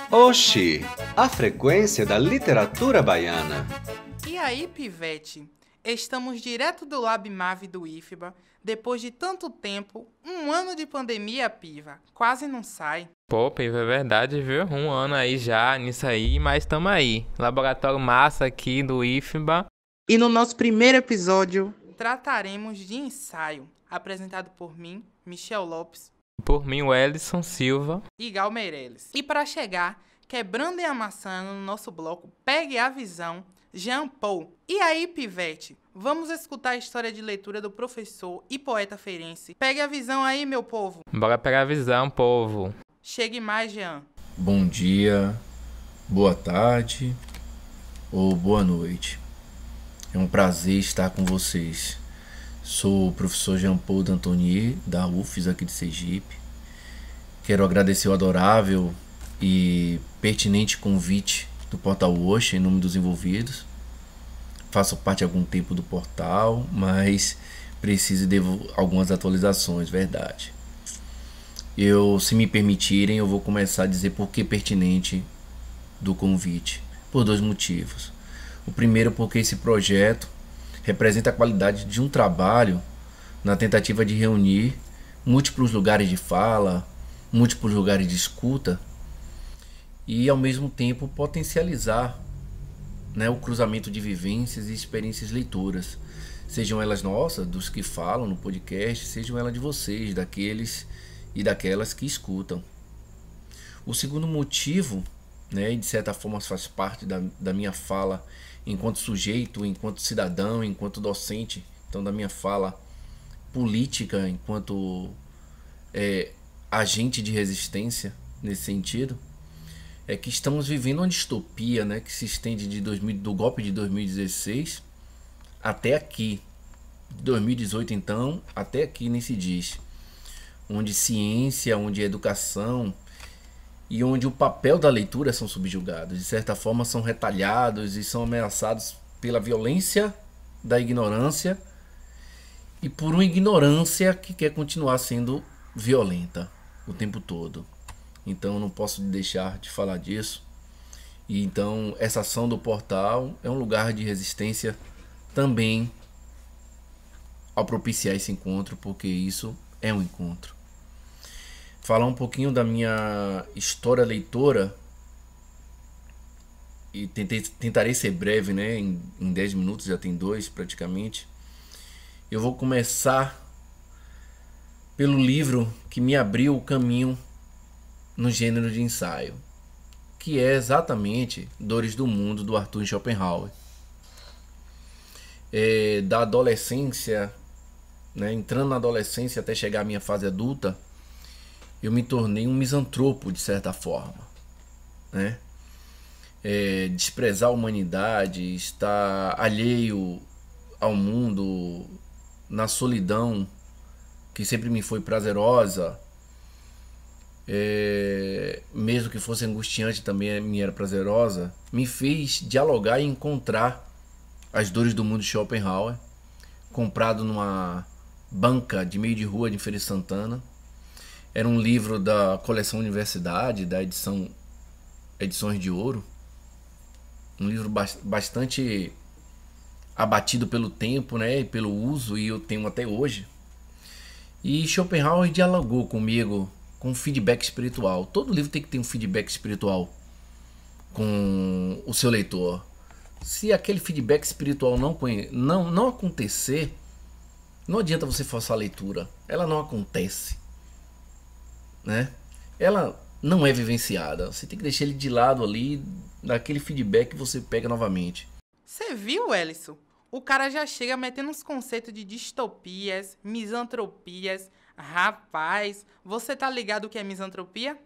Oxi, a frequência da literatura baiana. E aí, pivete? Estamos direto do LabMav do IFBA, depois de tanto tempo, 1 ano de pandemia, piva. Quase não sai. Pô, Piva, é verdade, viu? 1 ano aí já nisso aí, mas tamo aí. Laboratório massa aqui do IFBA. E no nosso primeiro episódio, trataremos de ensaio, apresentado por mim, Michel Lopes, Por mim, o Ellison Silva. e Gal Meirelles. E para chegar, quebrando e amassando no nosso bloco, pegue a visão, Jean Paul. E aí, pivete? Vamos escutar a história de leitura do professor e poeta feirense. Pegue a visão aí, meu povo. Bora pegar a visão, povo. Chegue mais, Jean. Bom dia, boa tarde ou boa noite. É um prazer estar com vocês. Sou o professor Jean Paul D'Antonier, da UFES aqui de Sergipe. Quero agradecer o adorável e pertinente convite do Portal Oxa em nome dos envolvidos. Faço parte há algum tempo do portal, mas preciso e devo algumas atualizações, verdade. Se me permitirem, eu vou começar a dizer por que pertinente do convite. Por 2 motivos. O primeiro, porque esse projeto representa a qualidade de um trabalho na tentativa de reunir múltiplos lugares de fala, múltiplos lugares de escuta e, ao mesmo tempo, potencializar, né, o cruzamento de vivências e experiências leitoras, sejam elas nossas, dos que falam no podcast, sejam elas de vocês, daqueles e daquelas que escutam. O segundo motivo, né, e de certa forma faz parte da minha fala enquanto sujeito, enquanto cidadão, enquanto docente, então da minha fala política, enquanto agente de resistência nesse sentido, é que estamos vivendo uma distopia, né, que se estende do golpe de 2016 até aqui, de 2018 então, até aqui nesse dias, onde ciência, onde educação e onde o papel da leitura são subjugados, de certa forma são retalhados e são ameaçados pela violência da ignorância e por uma ignorância que quer continuar sendo violenta o tempo todo. Então eu não posso deixar de falar disso. E então essa ação do portal é um lugar de resistência também ao propiciar esse encontro, porque isso é um encontro. Falar um pouquinho da minha história leitora e tentarei ser breve, né? Em 10 minutos, já tem 2 praticamente. Eu vou começar pelo livro que me abriu o caminho no gênero de ensaio, que é exatamente Dores do Mundo, do Arthur Schopenhauer. Da adolescência, né, entrando na adolescência até chegar à minha fase adulta, eu me tornei um misantropo de certa forma, né? Desprezar a humanidade, estar alheio ao mundo, na solidão que sempre me foi prazerosa, mesmo que fosse angustiante também me era prazerosa, me fez dialogar e encontrar as dores do mundo de Schopenhauer, comprado numa banca de meio de rua de Feira de Santana. Era um livro da coleção Universidade, da Edições de Ouro. Um livro bastante abatido pelo tempo, né, e pelo uso, e eu tenho até hoje. E Schopenhauer dialogou comigo com feedback espiritual. Todo livro tem que ter um feedback espiritual com o seu leitor. Se aquele feedback espiritual não acontecer, não adianta você forçar a leitura. Ela não acontece, né? Ela não é vivenciada. Você tem que deixar ele de lado ali, daquele feedback que você pega novamente. Você viu, Ellison? O cara já chega metendo uns conceitos de distopias, misantropias. Rapaz, você tá ligado o que é misantropia?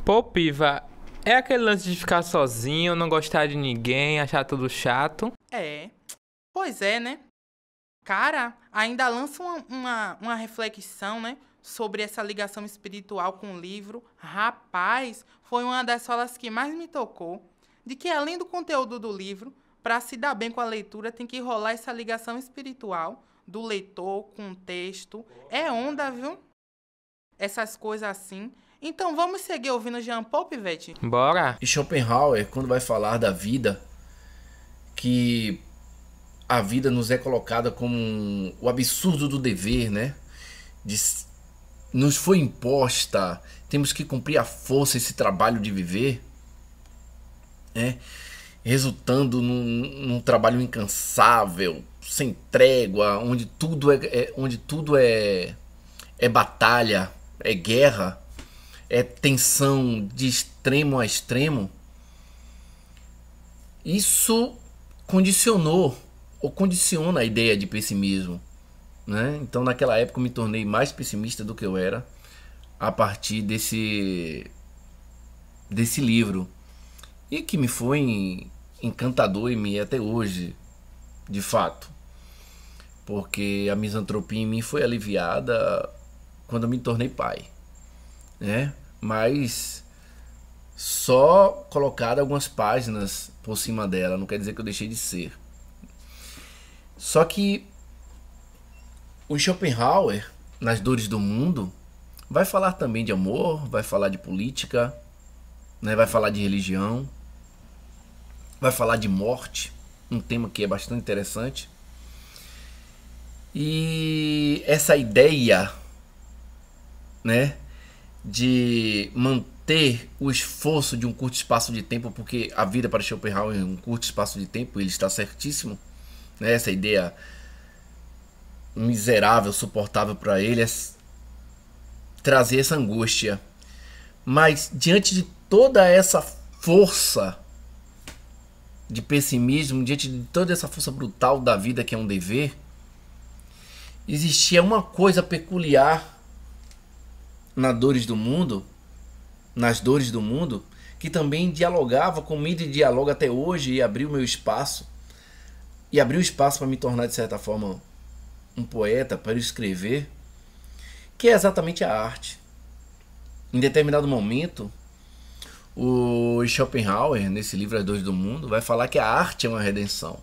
Pô, Piva, É aquele lance de ficar sozinho, não gostar de ninguém, achar tudo chato. É, pois é, né? Cara, ainda lança uma reflexão, né? Sobre essa ligação espiritual com o livro. Rapaz, foi uma das falas que mais me tocou. De que além do conteúdo do livro, para se dar bem com a leitura, tem que rolar essa ligação espiritual do leitor com o texto. É onda, viu? Essas coisas assim. Então vamos seguir ouvindo Jean Paul, Pivete? Bora! E Schopenhauer, quando vai falar da vida, que a vida nos é colocada como o absurdo do dever, né? Nos foi imposta, temos que cumprir à força esse trabalho de viver, né? Resultando num trabalho incansável, sem trégua, onde tudo é batalha, é guerra, é tensão de extremo a extremo. Isso condicionou ou condiciona a ideia de pessimismo, né? Então naquela época eu me tornei mais pessimista do que eu era a partir desse livro, e que me foi encantador e me é até hoje, de fato, porque a misantropia em mim foi aliviada quando eu me tornei pai, né? Mas só colocar algumas páginas por cima dela, não quer dizer que eu deixei de ser. Só que o Schopenhauer, nas Dores do Mundo, vai falar também de amor, vai falar de política, né? Vai falar de religião, vai falar de morte, um tema que é bastante interessante. E essa ideia, né, de manter o esforço de um curto espaço de tempo, porque a vida para Schopenhauer é um curto espaço de tempo, ele está certíssimo, né? Essa ideia miserável, suportável para ele é trazer essa angústia. Mas diante de toda essa força de pessimismo, diante de toda essa força brutal da vida que é um dever, existia uma coisa peculiar nas Dores do Mundo, que também dialogava comigo e dialoga até hoje, e abriu meu espaço, e abriu espaço para me tornar de certa forma um poeta, para eu escrever, que é exatamente a arte. Em determinado momento, o Schopenhauer, nesse livro As Dores do Mundo, vai falar que a arte é uma redenção.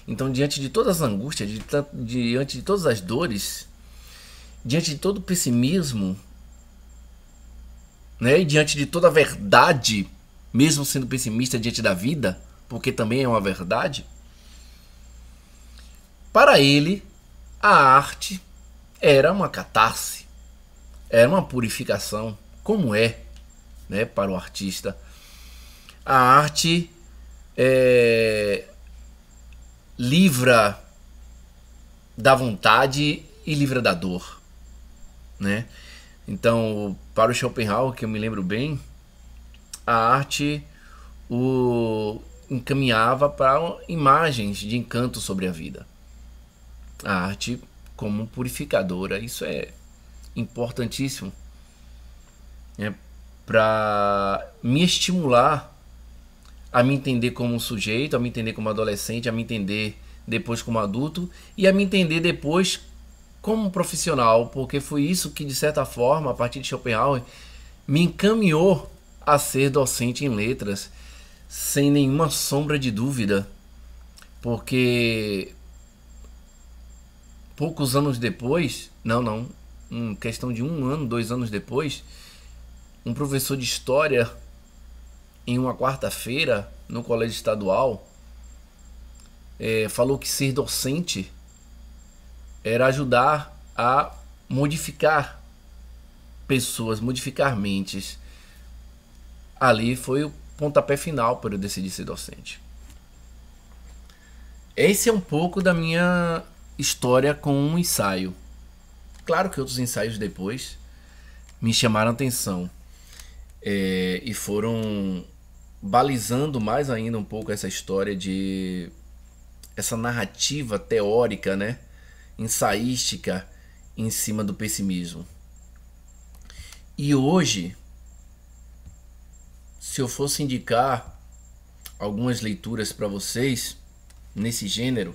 Então, diante de todas as angústias, diante de todas as dores, diante de todo o pessimismo, né, e diante de toda a verdade, mesmo sendo pessimista diante da vida, porque também é uma verdade, para ele, a arte era uma catarse, era uma purificação, como é, né, para o artista. A arte livra da vontade e livra da dor, né? Então, para o Schopenhauer, que eu me lembro bem, a arte o encaminhava para imagens de encanto sobre a vida. A arte como purificadora, isso é importantíssimo, né, para me estimular a me entender como um sujeito, a me entender como adolescente, a me entender depois como adulto e a me entender depois como um profissional, porque foi isso que, de certa forma, a partir de Schopenhauer, me encaminhou a ser docente em letras, sem nenhuma sombra de dúvida, porque poucos anos depois, questão de 1 ano, 2 anos depois, um professor de história, em uma quarta-feira, no colégio estadual, falou que ser docente era ajudar a modificar pessoas, modificar mentes. Ali foi o pontapé final para eu decidir ser docente. Esse é um pouco da minha história com um ensaio. Claro que outros ensaios depois me chamaram a atenção e foram balizando mais ainda um pouco essa história de essa narrativa teórica, né, ensaística em cima do pessimismo. E hoje, se eu fosse indicar algumas leituras para vocês nesse gênero,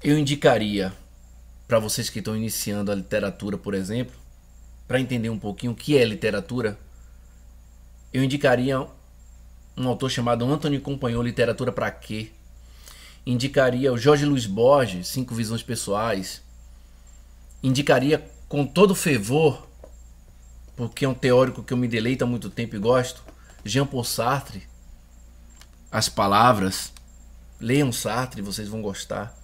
eu indicaria para vocês que estão iniciando a literatura, por exemplo, para entender um pouquinho o que é literatura, eu indicaria um autor chamado Antônio Companhon, Literatura para Quê? Indicaria o Jorge Luiz Borges, 5 Visões Pessoais. Indicaria com todo fervor, porque é um teórico que eu me deleito há muito tempo e gosto, Jean-Paul Sartre, As Palavras. Leiam Sartre, vocês vão gostar.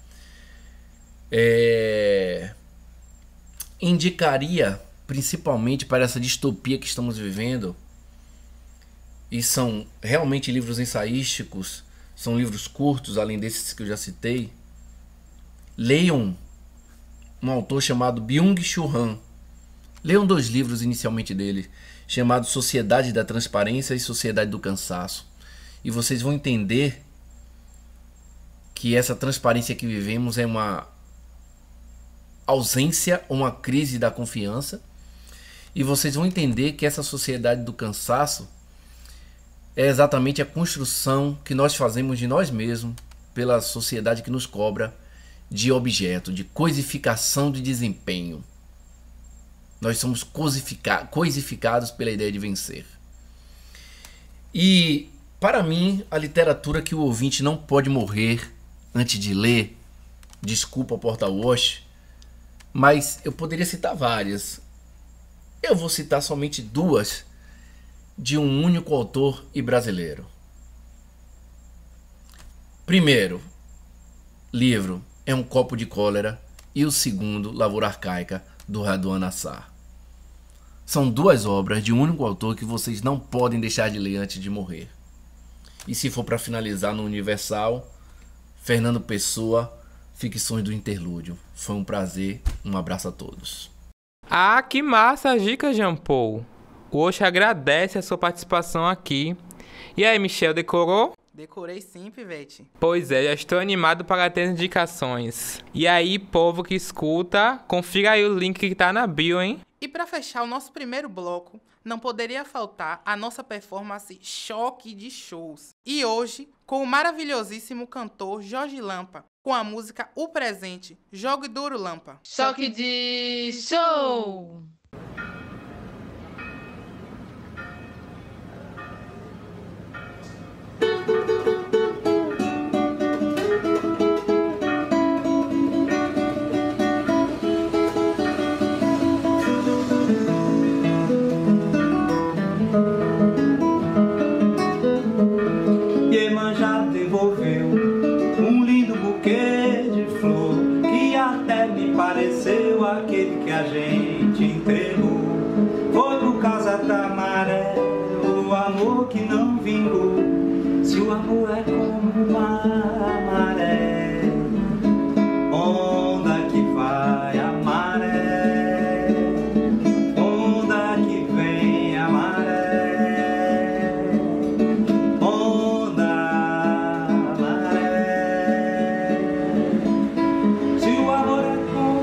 Indicaria, principalmente para essa distopia que estamos vivendo, e são realmente livros ensaísticos, são livros curtos, além desses que eu já citei. Leiam um autor chamado Byung-Chul Han. Leiam 2 livros inicialmente dele, chamados Sociedade da Transparência e Sociedade do Cansaço. E vocês vão entender que essa transparência que vivemos é uma ausência, uma crise da confiança. E vocês vão entender que essa sociedade do cansaço é exatamente a construção que nós fazemos de nós mesmos pela sociedade que nos cobra de objeto, de coisificação de desempenho. Nós somos coisificados pela ideia de vencer. E, para mim, a literatura que o ouvinte não pode morrer antes de ler, desculpa porta-wash, mas eu poderia citar várias. Eu vou citar somente 2 de um único autor e brasileiro. Primeiro livro é Um Copo de Cólera e o segundo, Lavoura Arcaica, do Raduan Assar. São 2 obras de um único autor que vocês não podem deixar de ler antes de morrer. E se for para finalizar no Universal, Fernando Pessoa, Ficções do Interlúdio. Foi um prazer, um abraço a todos. Ah, que massa a dica, Jean-Paul. O Oxe agradece a sua participação aqui. E aí, Michel, decorou? Decorei sim, Pivete. Pois é, já estou animado para ter indicações. E aí, povo que escuta, confira aí o link que tá na bio, hein? E para fechar o nosso primeiro bloco, não poderia faltar a nossa performance Choque de Shows. E hoje, com o maravilhosíssimo cantor Jorge Lampa, com a música O Presente, Jogue Duro Lampa. Choque de show! Iemanjá devolveu um lindo buquê de flor que até me pareceu aquele que a gente entregou. Foi por causa da maré, o amor que não vingou. Se o amor é como uma maré, onda que vai a maré, onda que vem a maré, onda a maré. Se o amor é como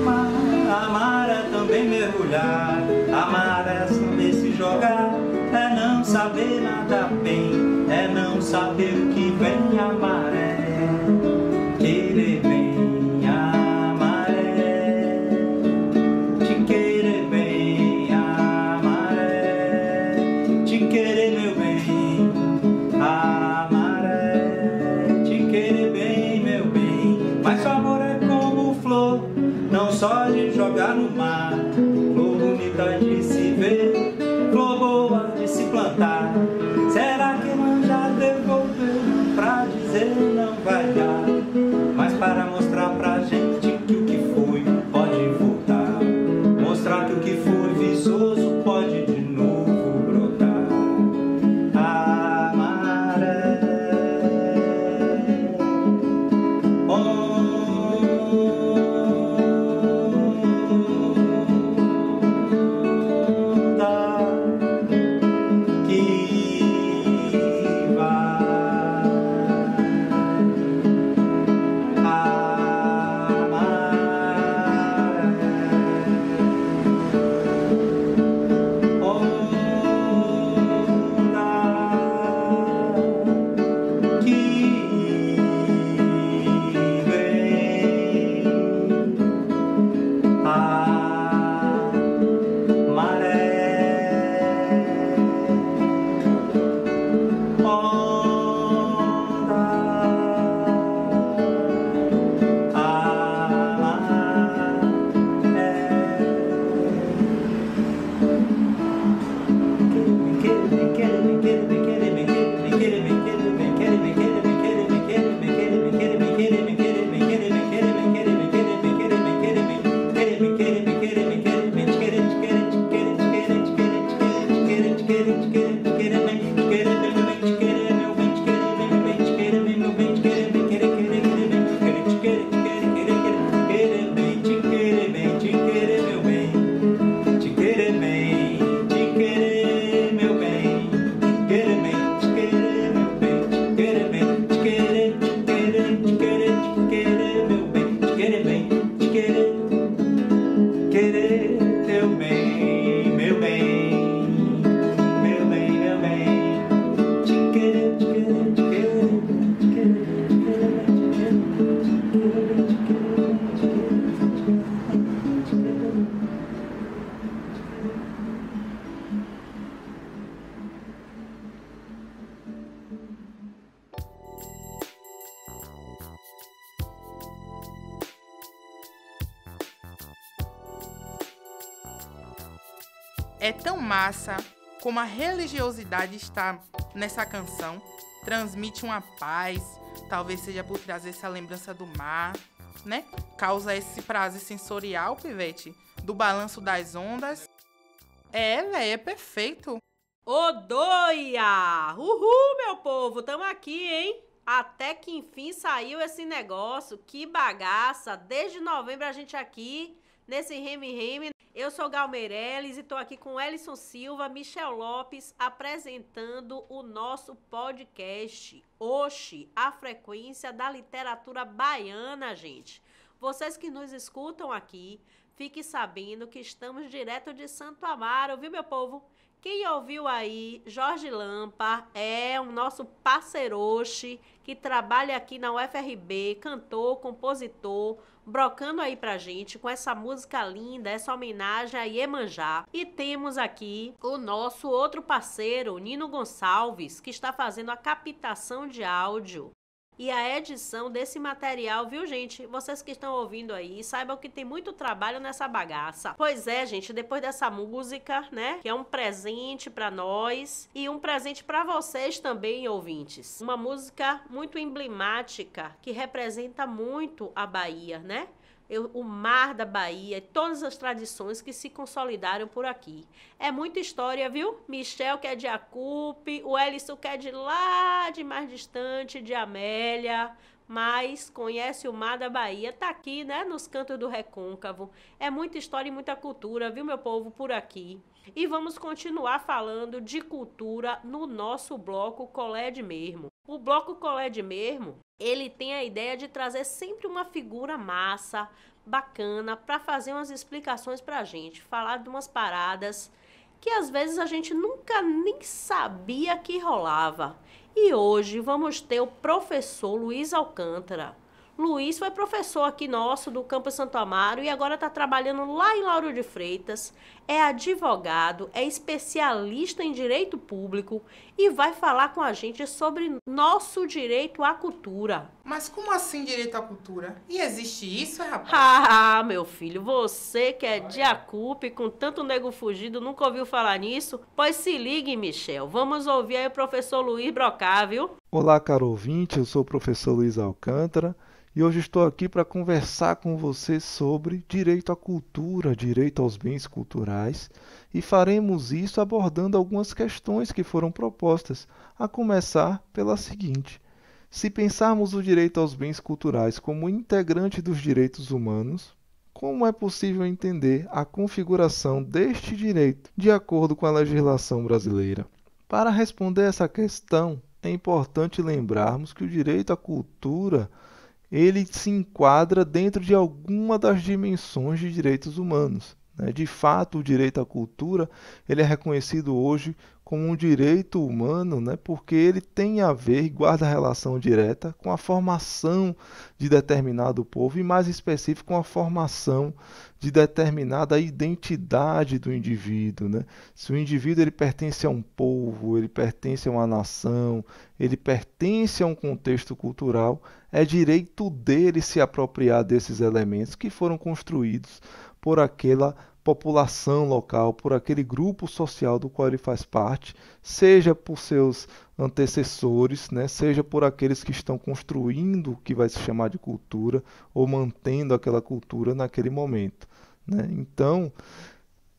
uma maré, também mergulhar, a maré saber se jogar, é não saber nada bem, é não saber o que vem a maré, querer bem a maré, te querer bem a maré, te querer meu bem, a maré, te querer bem meu bem. Mas o amor é como flor, não só de jogar no mar, flor bonita de se ver, flor boa de se plantar. Será que ela já devolveu É tão massa como a religiosidade está nessa canção. Transmite uma paz, talvez seja por trazer essa lembrança do mar, né? Causa esse prazer sensorial, Pivete, do balanço das ondas. É perfeito. Ô, doia! Uhul, meu povo, tamo aqui, hein? Até que enfim saiu esse negócio, que bagaça! Desde novembro a gente aqui, nesse Reme. Eu sou Gal Meirelles e tô aqui com Ellison Silva, Michel Lopes, apresentando o nosso podcast. Oxi, a frequência da literatura baiana, gente. Vocês que nos escutam aqui, fiquem sabendo que estamos direto de Santo Amaro, viu, meu povo? Quem ouviu aí, Jorge Lampa, é o nosso parceiroxe que trabalha aqui na UFRB, cantor, compositor, brocando aí pra gente com essa música linda, essa homenagem a Iemanjá. E temos aqui o nosso outro parceiro, Nino Gonçalves, que está fazendo a captação de áudio e a edição desse material, viu, gente? Vocês que estão ouvindo aí, saibam que tem muito trabalho nessa bagaça. Pois é, gente, depois dessa música, né, que é um presente pra nós e um presente pra vocês também, ouvintes. Uma música muito emblemática, que representa muito a Bahia, né? O mar da Bahia e todas as tradições que se consolidaram por aqui. É muita história, viu? Michel que é de Acupe, o Ellison que é de lá, de mais distante, de Amélia, mas conhece o mar da Bahia, tá aqui, né, nos cantos do Recôncavo. É muita história e muita cultura, viu, meu povo, por aqui. E vamos continuar falando de cultura no nosso bloco Colé de Mesmo. O bloco Colé de Mesmo, ele tem a ideia de trazer sempre uma figura massa, bacana, para fazer umas explicações pra gente, falar de umas paradas que às vezes a gente nunca nem sabia que rolava. E hoje vamos ter o professor Luiz Alcântara. Luiz foi professor aqui nosso do Campus Santo Amaro e agora está trabalhando lá em Lauro de Freitas. É advogado, é especialista em direito público e vai falar com a gente sobre nosso direito à cultura. Mas como assim direito à cultura? E existe isso, rapaz? Ah, meu filho, você que é de Acupe, com tanto nego fugido, nunca ouviu falar nisso? Pois se ligue, Michel. Vamos ouvir aí o professor Luiz brocar, viu? Olá, caro ouvinte, eu sou o professor Luiz Alcântara. E hoje estou aqui para conversar com você sobre direito à cultura, direito aos bens culturais, e faremos isso abordando algumas questões que foram propostas, a começar pela seguinte: se pensarmos o direito aos bens culturais como integrante dos direitos humanos, como é possível entender a configuração deste direito de acordo com a legislação brasileira? Para responder essa questão, é importante lembrarmos que o direito à cultura ele se enquadra dentro de alguma das dimensões de direitos humanos. De fato, o direito à cultura ele é reconhecido hoje como um direito humano, porque ele tem a ver e guarda relação direta com a formação de determinado povo e, mais específico, com a formação de determinada identidade do indivíduo. Se o indivíduo ele pertence a um povo, ele pertence a uma nação, ele pertence a um contexto cultural, é direito dele se apropriar desses elementos que foram construídos por aquela população local, por aquele grupo social do qual ele faz parte, seja por seus antecessores, seja por aqueles que estão construindo o que vai se chamar de cultura ou mantendo aquela cultura naquele momento. Então,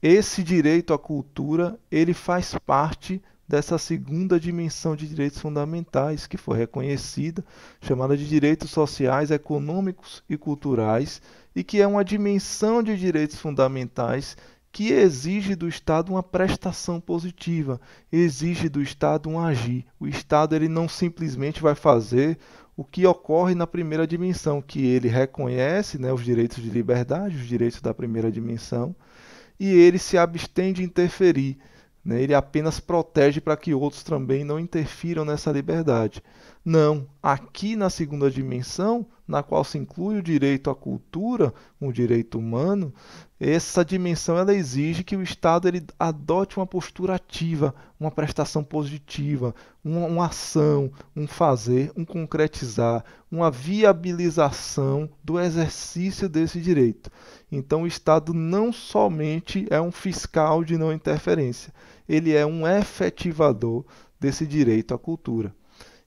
esse direito à cultura ele faz parte dessa segunda dimensão de direitos fundamentais que foi reconhecida, chamada de direitos sociais, econômicos e culturais, e que é uma dimensão de direitos fundamentais que exige do Estado uma prestação positiva, exige do Estado um agir. O Estado ele não simplesmente vai fazer o que ocorre na primeira dimensão, que ele reconhece os direitos de liberdade, os direitos da primeira dimensão, e ele se abstém de interferir. Ele apenas protege para que outros também não interfiram nessa liberdade. Não, aqui na segunda dimensão, na qual se inclui o direito à cultura, um direito humano, essa dimensão ela exige que o Estado ele adote uma postura ativa, uma prestação positiva, uma ação, um fazer, um concretizar, uma viabilização do exercício desse direito. Então, o Estado não somente é um fiscal de não interferência, ele é um efetivador desse direito à cultura.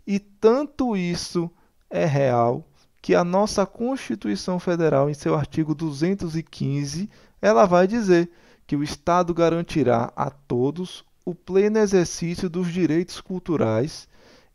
E tanto isso é real que a nossa Constituição Federal, em seu artigo 215, ela vai dizer que o Estado garantirá a todos o pleno exercício dos direitos culturais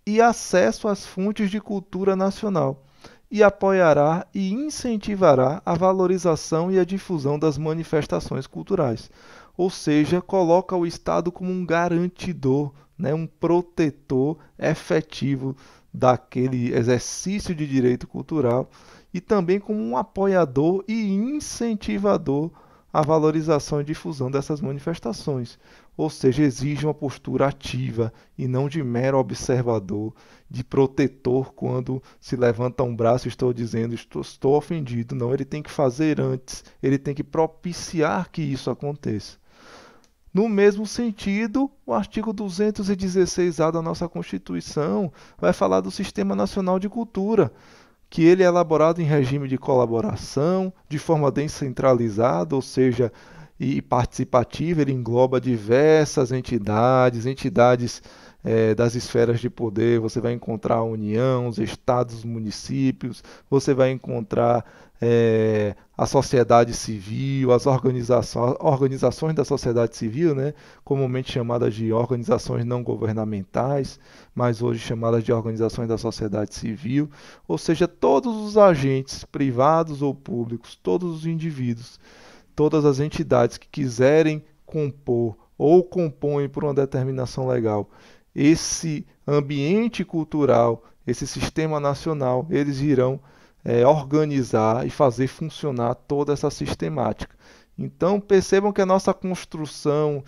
e acesso às fontes de cultura nacional, e apoiará e incentivará a valorização e a difusão das manifestações culturais. Ou seja, coloca o Estado como um garantidor, né, um protetor efetivo daquele exercício de direito cultural e também como um apoiador e incentivador à valorização e difusão dessas manifestações. Ou seja, exige uma postura ativa e não de mero observador, de protetor quando se levanta um braço e estou dizendo estou ofendido. Não, ele tem que fazer antes, ele tem que propiciar que isso aconteça. No mesmo sentido, o artigo 216-A da nossa Constituição vai falar do Sistema Nacional de Cultura, que ele é elaborado em regime de colaboração, de forma descentralizada, ou seja, e participativa, ele engloba diversas entidades das esferas de poder. Você vai encontrar a União, os estados, os municípios, você vai encontrar a sociedade civil, as organizações da sociedade civil, né, comumente chamadas de organizações não governamentais, mas hoje chamadas de organizações da sociedade civil, ou seja, todos os agentes privados ou públicos, todos os indivíduos, todas as entidades que quiserem compor ou compõem por uma determinação legal esse ambiente cultural, esse sistema nacional, eles irão organizar e fazer funcionar toda essa sistemática. Então, percebam que a nossa construção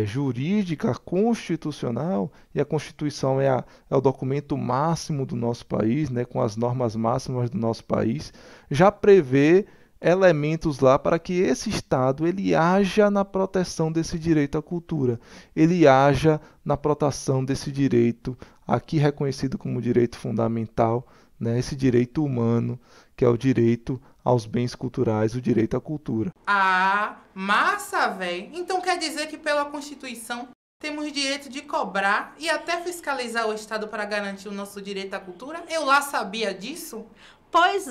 jurídica, constitucional, e a Constituição é o documento máximo do nosso país, né, com as normas máximas do nosso país, já prevê elementos lá para que esse Estado ele haja na proteção desse direito à cultura, ele haja na proteção desse direito, aqui reconhecido como direito fundamental, né, esse direito humano, que é o direito aos bens culturais, o direito à cultura. Ah, massa, véi! Então quer dizer que pela Constituição temos direito de cobrar e até fiscalizar o Estado para garantir o nosso direito à cultura? Eu lá sabia disso? Pois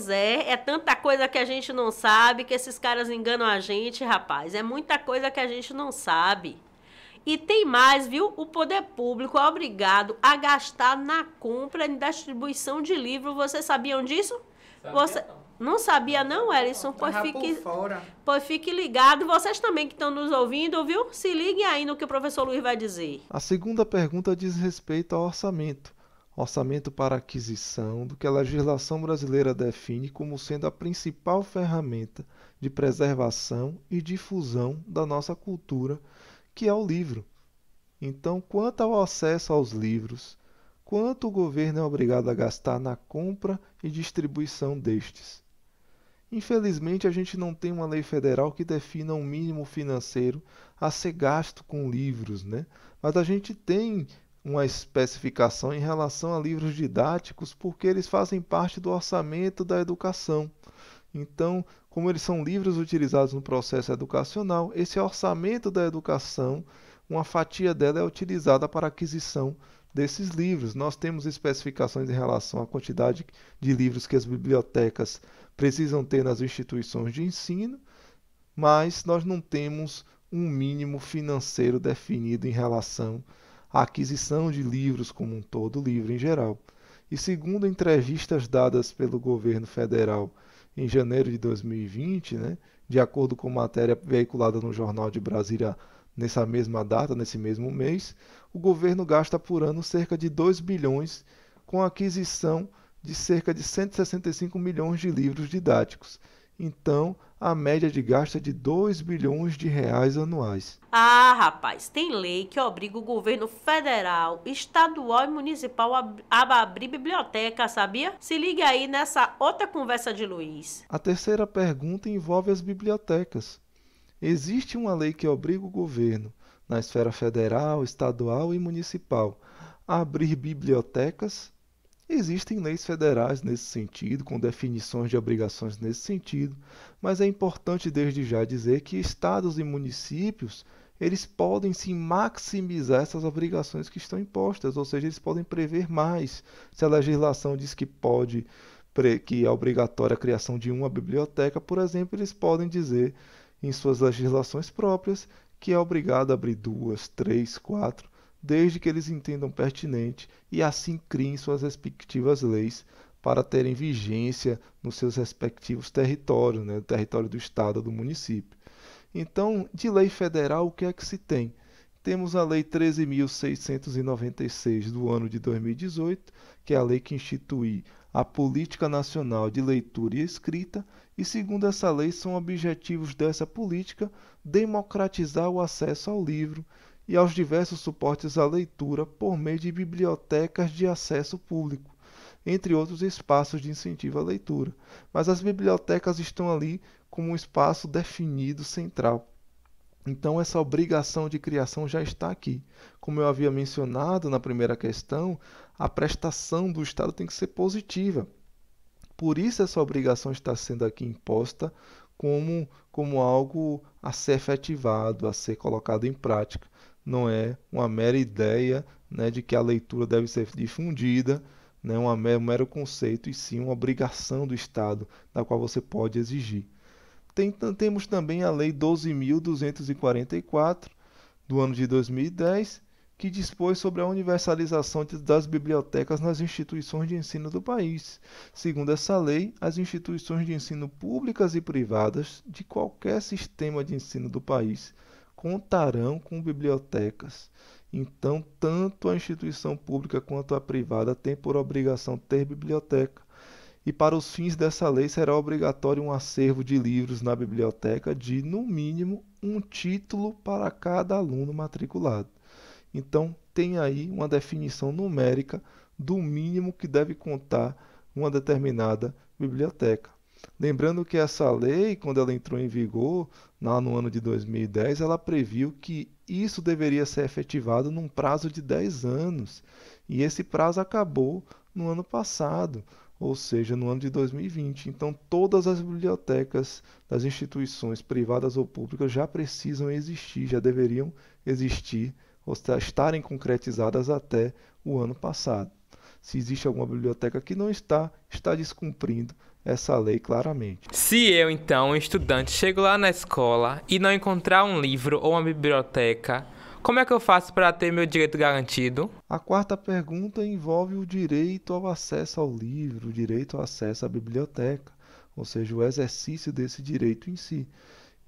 é. É tanta coisa que a gente não sabe, que esses caras enganam a gente, rapaz. É muita coisa que a gente não sabe. E tem mais, viu? O poder público é obrigado a gastar na compra e distribuição de livros. Vocês sabiam disso? Você não sabia não, Ellison? Pois fique ligado. Vocês também que estão nos ouvindo, viu? Se liguem aí no que o professor Luiz vai dizer. A segunda pergunta diz respeito ao orçamento. Orçamento para aquisição do que a legislação brasileira define como sendo a principal ferramenta de preservação e difusão da nossa cultura, que é o livro. Então, quanto ao acesso aos livros, quanto o governo é obrigado a gastar na compra e distribuição destes? Infelizmente, a gente não tem uma lei federal que defina um mínimo financeiro a ser gasto com livros, né? Mas a gente tem uma especificação em relação a livros didáticos, porque eles fazem parte do orçamento da educação. Então, como eles são livros utilizados no processo educacional, esse orçamento da educação, uma fatia dela é utilizada para a aquisição desses livros. Nós temos especificações em relação à quantidade de livros que as bibliotecas precisam ter nas instituições de ensino, mas nós não temos um mínimo financeiro definido em relação a aquisição de livros como um todo, livro em geral. E segundo entrevistas dadas pelo governo federal em janeiro de 2020, né, de acordo com matéria veiculada no Jornal de Brasília nessa mesma data, nesse mesmo mês, o governo gasta por ano cerca de 2 bilhões com a aquisição de cerca de 165 milhões de livros didáticos. Então, a média de gasto é de 2 bilhões de reais anuais. Ah, rapaz, tem lei que obriga o governo federal, estadual e municipal a abrir biblioteca, sabia? Se liga aí nessa outra conversa de Luiz. A terceira pergunta envolve as bibliotecas. Existe uma lei que obriga o governo, na esfera federal, estadual e municipal, a abrir bibliotecas? Existem leis federais nesse sentido, com definições de obrigações nesse sentido, mas é importante desde já dizer que estados e municípios, eles podem sim maximizar essas obrigações que estão impostas, ou seja, eles podem prever mais. Se a legislação diz que que é obrigatória a criação de uma biblioteca, por exemplo, eles podem dizer em suas legislações próprias que é obrigado a abrir 2, 3, 4, desde que eles entendam pertinente e assim criem suas respectivas leis para terem vigência nos seus respectivos territórios, né, o território do estado ou do município. Então, de lei federal, o que é que se tem? Temos a Lei 13.696 do ano de 2018, que é a lei que institui a Política Nacional de Leitura e Escrita, e segundo essa lei são objetivos dessa política democratizar o acesso ao livro e aos diversos suportes à leitura por meio de bibliotecas de acesso público, entre outros espaços de incentivo à leitura. Mas as bibliotecas estão ali como um espaço definido central. Então, essa obrigação de criação já está aqui. Como eu havia mencionado na primeira questão, a prestação do Estado tem que ser positiva. Por isso, essa obrigação está sendo aqui imposta como algo a ser efetivado, a ser colocado em prática. Não é uma mera ideia, né, de que a leitura deve ser difundida, né, um mero conceito, e sim uma obrigação do Estado, da qual você pode exigir. Temos também a Lei 12.244, do ano de 2010, que dispôs sobre a universalização das bibliotecas nas instituições de ensino do país. Segundo essa lei, as instituições de ensino públicas e privadas de qualquer sistema de ensino do país contarão com bibliotecas. Então, tanto a instituição pública quanto a privada têm por obrigação ter biblioteca. E para os fins dessa lei será obrigatório um acervo de livros na biblioteca de, no mínimo, um título para cada aluno matriculado. Então, tem aí uma definição numérica do mínimo que deve contar uma determinada biblioteca. Lembrando que essa lei, quando ela entrou em vigor, lá no ano de 2010, ela previu que isso deveria ser efetivado num prazo de 10 anos. E esse prazo acabou no ano passado, ou seja, no ano de 2020. Então, todas as bibliotecas das instituições privadas ou públicas já precisam existir, já deveriam existir, ou estarem concretizadas até o ano passado. Se existe alguma biblioteca que não está descumprindo essa lei claramente. Se eu, então, um estudante, chego lá na escola e não encontrar um livro ou uma biblioteca, como é que eu faço para ter meu direito garantido? A quarta pergunta envolve o direito ao acesso ao livro, o direito ao acesso à biblioteca, ou seja, o exercício desse direito em si.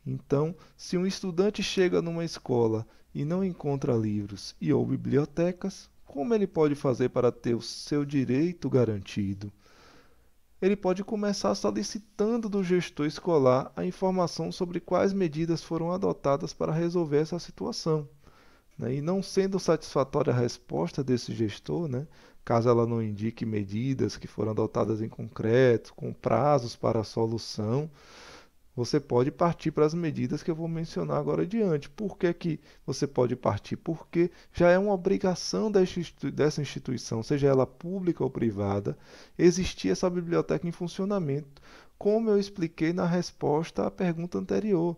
Então, se um estudante chega numa escola e não encontra livros ou bibliotecas, como ele pode fazer para ter o seu direito garantido? Ele pode começar solicitando do gestor escolar a informação sobre quais medidas foram adotadas para resolver essa situação. E não sendo satisfatória a resposta desse gestor, caso ela não indique medidas que foram adotadas em concreto, com prazos para a solução, você pode partir para as medidas que eu vou mencionar agora adiante. Por que você pode partir? Porque já é uma obrigação dessa instituição, seja ela pública ou privada, existir essa biblioteca em funcionamento, como eu expliquei na resposta à pergunta anterior.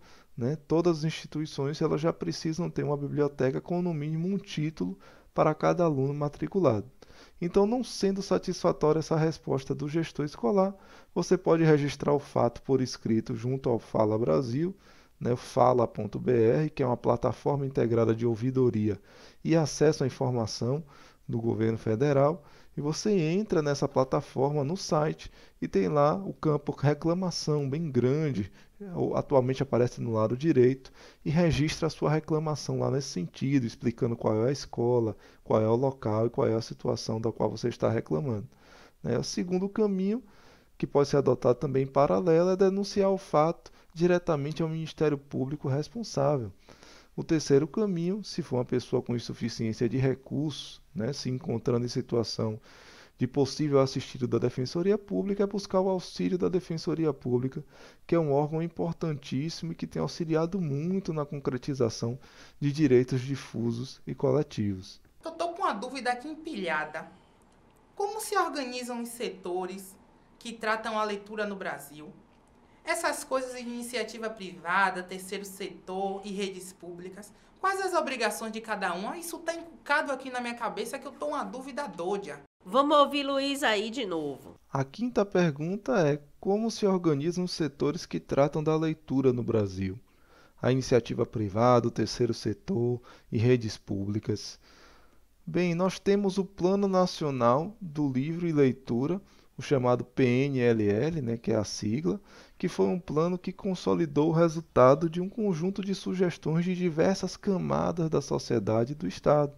Todas as instituições elas já precisam ter uma biblioteca com no mínimo um título para cada aluno matriculado. Então, não sendo satisfatória essa resposta do gestor escolar, você pode registrar o fato por escrito junto ao Fala Brasil, fala.br, que é uma plataforma integrada de ouvidoria e acesso à informação do governo federal, e você entra nessa plataforma no site e tem lá o campo reclamação bem grande, atualmente aparece no lado direito, e registra a sua reclamação lá nesse sentido, explicando qual é a escola, qual é o local e qual é a situação da qual você está reclamando. O segundo caminho que pode ser adotado também em paralelo, é denunciar o fato diretamente ao Ministério Público responsável. O terceiro caminho, se for uma pessoa com insuficiência de recursos, né, se encontrando em situação de possível assistido da Defensoria Pública, é buscar o auxílio da Defensoria Pública, que é um órgão importantíssimo e que tem auxiliado muito na concretização de direitos difusos e coletivos. Eu tô com uma dúvida aqui empilhada. Como se organizam os setores que tratam a leitura no Brasil? Essas coisas de iniciativa privada, terceiro setor e redes públicas, quais as obrigações de cada um? Isso tá encucado aqui na minha cabeça que eu tô uma dúvida doida. Vamos ouvir Luiz aí de novo. A quinta pergunta é: como se organizam os setores que tratam da leitura no Brasil? A iniciativa privada, o terceiro setor e redes públicas. Bem, nós temos o Plano Nacional do Livro e Leitura, o chamado PNLL, né, que é a sigla, que foi um plano que consolidou o resultado de um conjunto de sugestões de diversas camadas da sociedade e do Estado.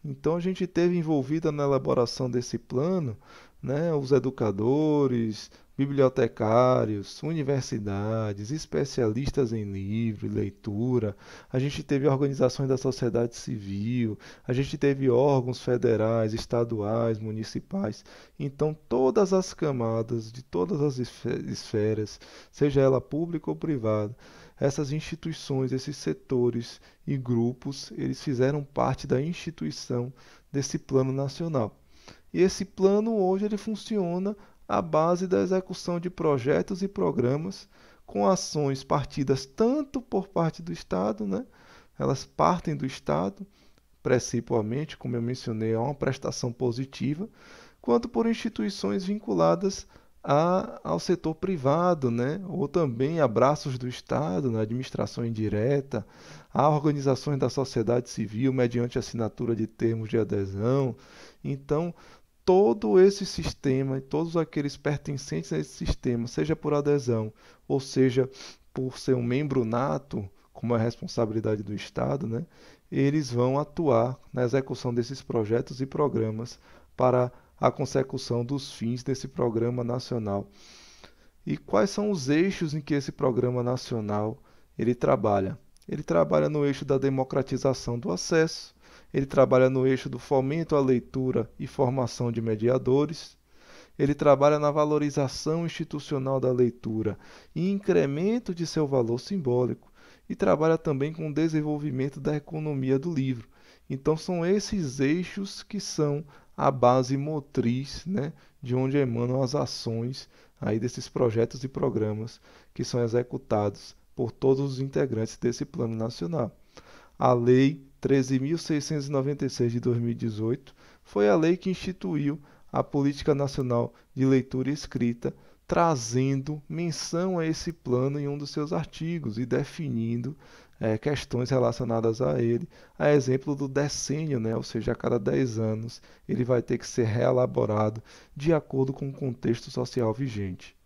Então a gente teve envolvida na elaboração desse plano, né, os educadores, bibliotecários, universidades, especialistas em livro e leitura. A gente teve organizações da sociedade civil, a gente teve órgãos federais, estaduais, municipais. Então todas as camadas de todas as esferas, seja ela pública ou privada, essas instituições, esses setores e grupos, eles fizeram parte da instituição desse plano nacional. E esse plano hoje ele funciona à base da execução de projetos e programas com ações partidas tanto por parte do Estado, né? Elas partem do Estado, principalmente, como eu mencionei, a uma prestação positiva, quanto por instituições vinculadas ao setor privado, né? Ou também a braços do Estado, na administração indireta, a organizações da sociedade civil mediante assinatura de termos de adesão. Então, todo esse sistema e todos aqueles pertencentes a esse sistema, seja por adesão ou seja por ser um membro nato, como é a responsabilidade do Estado, né? Eles vão atuar na execução desses projetos e programas para a consecução dos fins desse programa nacional. E quais são os eixos em que esse programa nacional ele trabalha? Ele trabalha no eixo da democratização do acesso, ele trabalha no eixo do fomento à leitura e formação de mediadores, ele trabalha na valorização institucional da leitura e incremento de seu valor simbólico, e trabalha também com o desenvolvimento da economia do livro. Então são esses eixos que são a base motriz, né, de onde emanam as ações aí desses projetos e programas que são executados por todos os integrantes desse Plano Nacional. A Lei 13.696 de 2018 foi a lei que instituiu a Política Nacional de Leitura e Escrita, trazendo menção a esse plano em um dos seus artigos e definindo questões relacionadas a ele, a exemplo do decênio, né? Ou seja, a cada 10 anos ele vai ter que ser reelaborado de acordo com o contexto social vigente.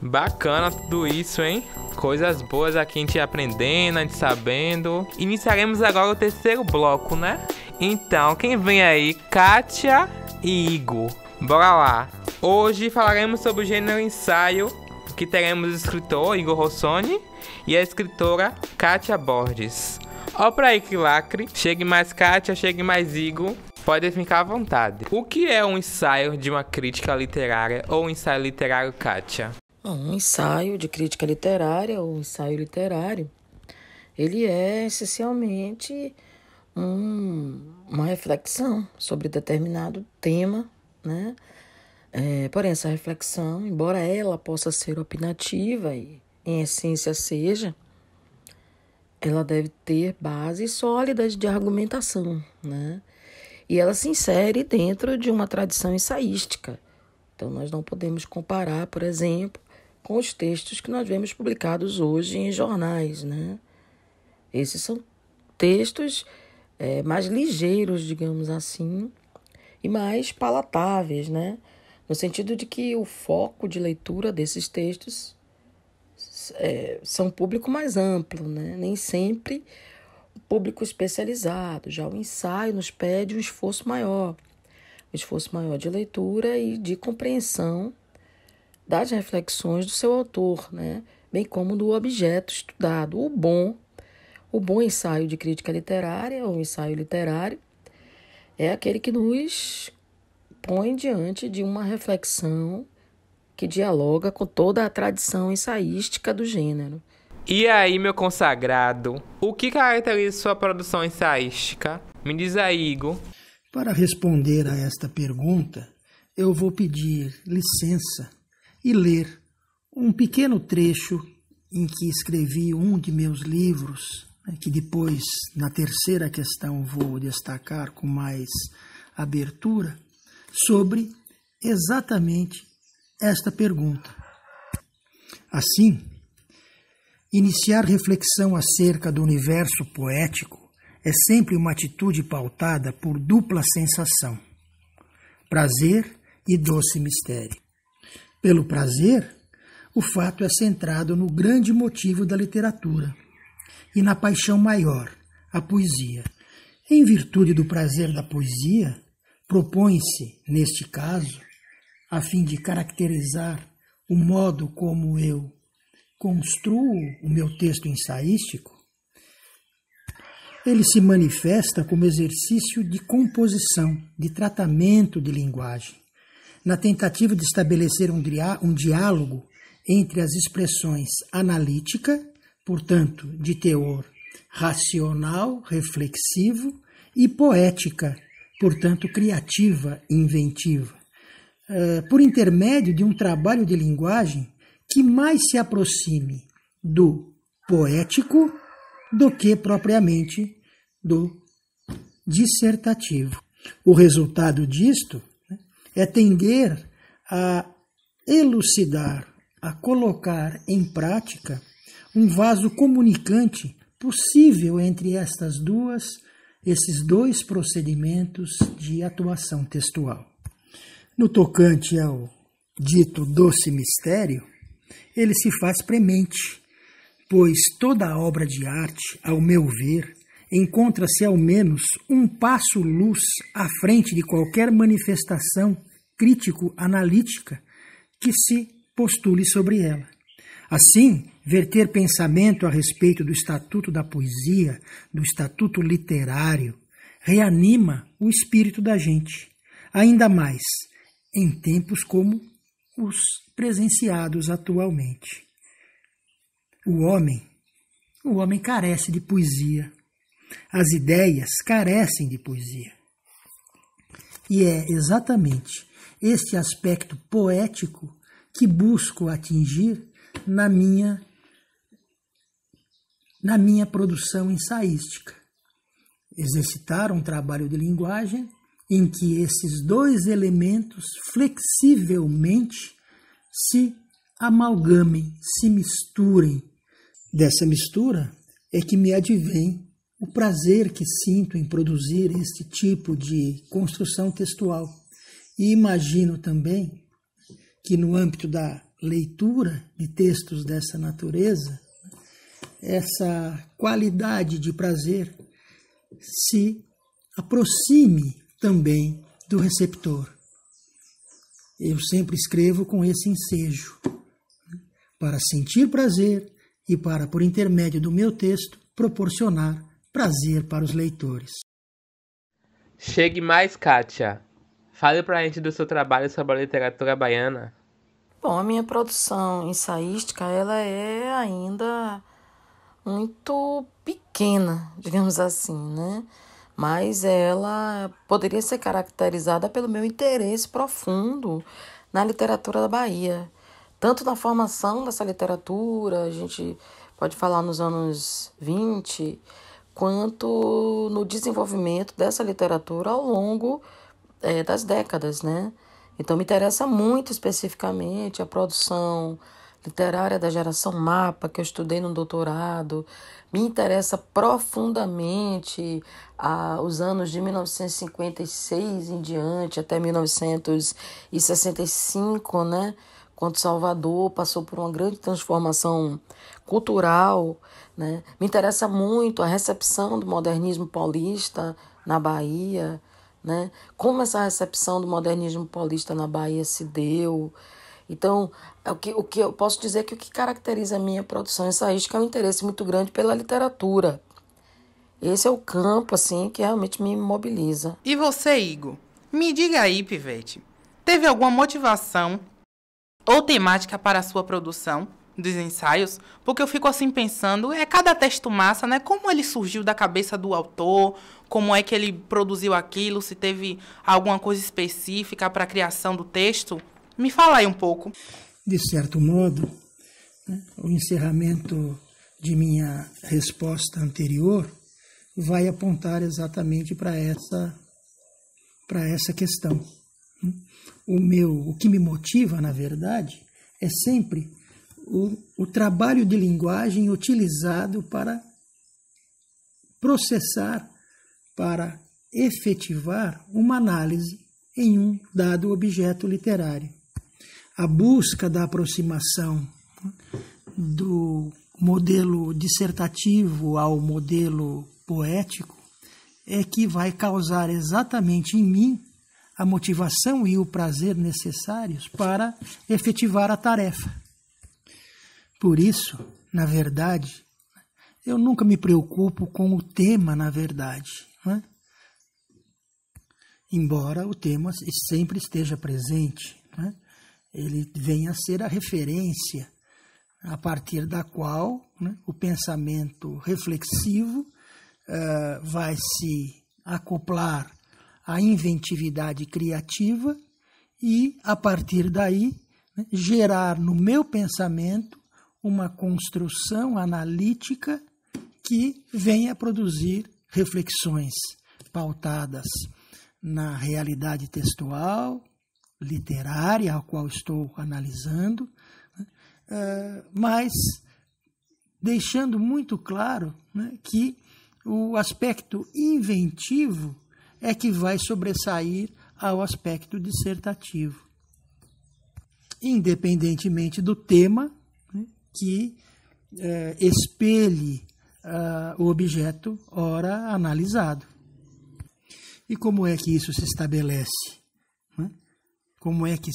Bacana tudo isso, hein? Coisas boas aqui a gente aprendendo, a gente sabendo. Iniciaremos agora o terceiro bloco, né? Então, quem vem aí? Kátia e Igor. Bora lá! Hoje falaremos sobre o gênero ensaio, que teremos o escritor Igor Rossoni e a escritora Kátia Borges. Ó pra aí que lacre, chegue mais Kátia, chegue mais Igor, podem ficar à vontade. O que é um ensaio de uma crítica literária ou um ensaio literário, Kátia? Um ensaio de crítica literária ou ensaio literário, ele é essencialmente uma reflexão sobre determinado tema, né? Porém, essa reflexão, embora ela possa ser opinativa e, em essência, seja, ela deve ter bases sólidas de argumentação, né? E ela se insere dentro de uma tradição ensaística. Então, nós não podemos comparar, por exemplo, com os textos que nós vemos publicados hoje em jornais, né? Esses são textos mais ligeiros, digamos assim, e mais palatáveis, né? No sentido de que o foco de leitura desses textos são um público mais amplo, né? Nem sempre o público especializado. Já o ensaio nos pede um esforço maior de leitura e de compreensão das reflexões do seu autor, né? Bem como do objeto estudado. O bom ensaio de crítica literária, ou ensaio literário, é aquele que nos põe diante de uma reflexão que dialoga com toda a tradição ensaística do gênero. E aí, meu consagrado, o que caracteriza sua produção ensaística? Me diz aí, Igor. Para responder a esta pergunta, eu vou pedir licença e ler um pequeno trecho em que escrevi um de meus livros, que depois, na terceira questão, vou destacar com mais abertura, sobre exatamente esta pergunta. Assim, iniciar reflexão acerca do universo poético é sempre uma atitude pautada por dupla sensação: prazer e doce mistério. Pelo prazer, o fato é centrado no grande motivo da literatura e na paixão maior, a poesia. Em virtude do prazer da poesia, propõe-se, neste caso, a fim de caracterizar o modo como eu construo o meu texto ensaístico, ele se manifesta como exercício de composição, de tratamento de linguagem, na tentativa de estabelecer um diálogo entre as expressões analítica, portanto, de teor racional, reflexivo, e poética, portanto, criativa e inventiva, por intermédio de um trabalho de linguagem que mais se aproxime do poético do que propriamente do dissertativo. O resultado disto é tender a elucidar, a colocar em prática um vaso comunicante possível entre esses dois procedimentos de atuação textual. No tocante ao dito doce mistério, ele se faz premente, pois toda obra de arte, ao meu ver, encontra-se ao menos um passo-luz à frente de qualquer manifestação crítico-analítica que se postule sobre ela. Assim, verter pensamento a respeito do estatuto da poesia, do estatuto literário, reanima o espírito da gente, ainda mais em tempos como os presenciados atualmente. O homem carece de poesia. As ideias carecem de poesia. E é exatamente este aspecto poético que busco atingir na minha produção ensaística. Exercitar um trabalho de linguagem em que esses dois elementos flexivelmente se amalgamem, se misturem. Dessa mistura é que me advém o prazer que sinto em produzir este tipo de construção textual. E imagino também que no âmbito da leitura de textos dessa natureza, essa qualidade de prazer se aproxime também do receptor. Eu sempre escrevo com esse ensejo, para sentir prazer e para, por intermédio do meu texto, proporcionar prazer para os leitores. Chegue mais, Kátia. Fale pra gente do seu trabalho sobre a literatura baiana. Bom, a minha produção ensaística, ela é ainda muito pequena, digamos assim, né? Mas ela poderia ser caracterizada pelo meu interesse profundo na literatura da Bahia. Tanto na formação dessa literatura, a gente pode falar nos anos 20, quanto no desenvolvimento dessa literatura ao longo das décadas, né? Então me interessa muito especificamente a produção literária da geração Mapa, que eu estudei no doutorado. Me interessa profundamente os anos de 1956 em diante, até 1965, né? Quando Salvador passou por uma grande transformação cultural, né? Me interessa muito a recepção do modernismo paulista na Bahia, né? Como essa recepção do modernismo paulista na Bahia se deu. Então, o que eu posso dizer é que o que caracteriza a minha produção ensaística é um interesse muito grande pela literatura. Esse é o campo, assim, que realmente me mobiliza. E você, Igor? Me diga aí, Pivete, teve alguma motivação ou temática para a sua produção dos ensaios? Porque eu fico assim pensando, cada texto massa, né? Como ele surgiu da cabeça do autor, como é que ele produziu aquilo, se teve alguma coisa específica para a criação do texto? Me fala aí um pouco. De certo modo, né, o encerramento de minha resposta anterior vai apontar exatamente para essa questão. O que me motiva, na verdade, é sempre o trabalho de linguagem utilizado para processar, para efetivar uma análise em um dado objeto literário. A busca da aproximação do modelo dissertativo ao modelo poético é que vai causar exatamente em mim a motivação e o prazer necessários para efetivar a tarefa. Por isso, na verdade, eu nunca me preocupo com o tema, na verdade, não é? Embora o tema sempre esteja presente, né? Ele venha a ser a referência a partir da qual, né, o pensamento reflexivo vai se acoplar à inventividade criativa e, a partir daí, né, gerar no meu pensamento uma construção analítica que venha a produzir reflexões pautadas na realidade textual, literária, a qual estou analisando, mas deixando muito claro, né, que o aspecto inventivo é que vai sobressair ao aspecto dissertativo, independentemente do tema, né, que espelhe o objeto ora analisado. E como é que isso se estabelece? Né? Como é que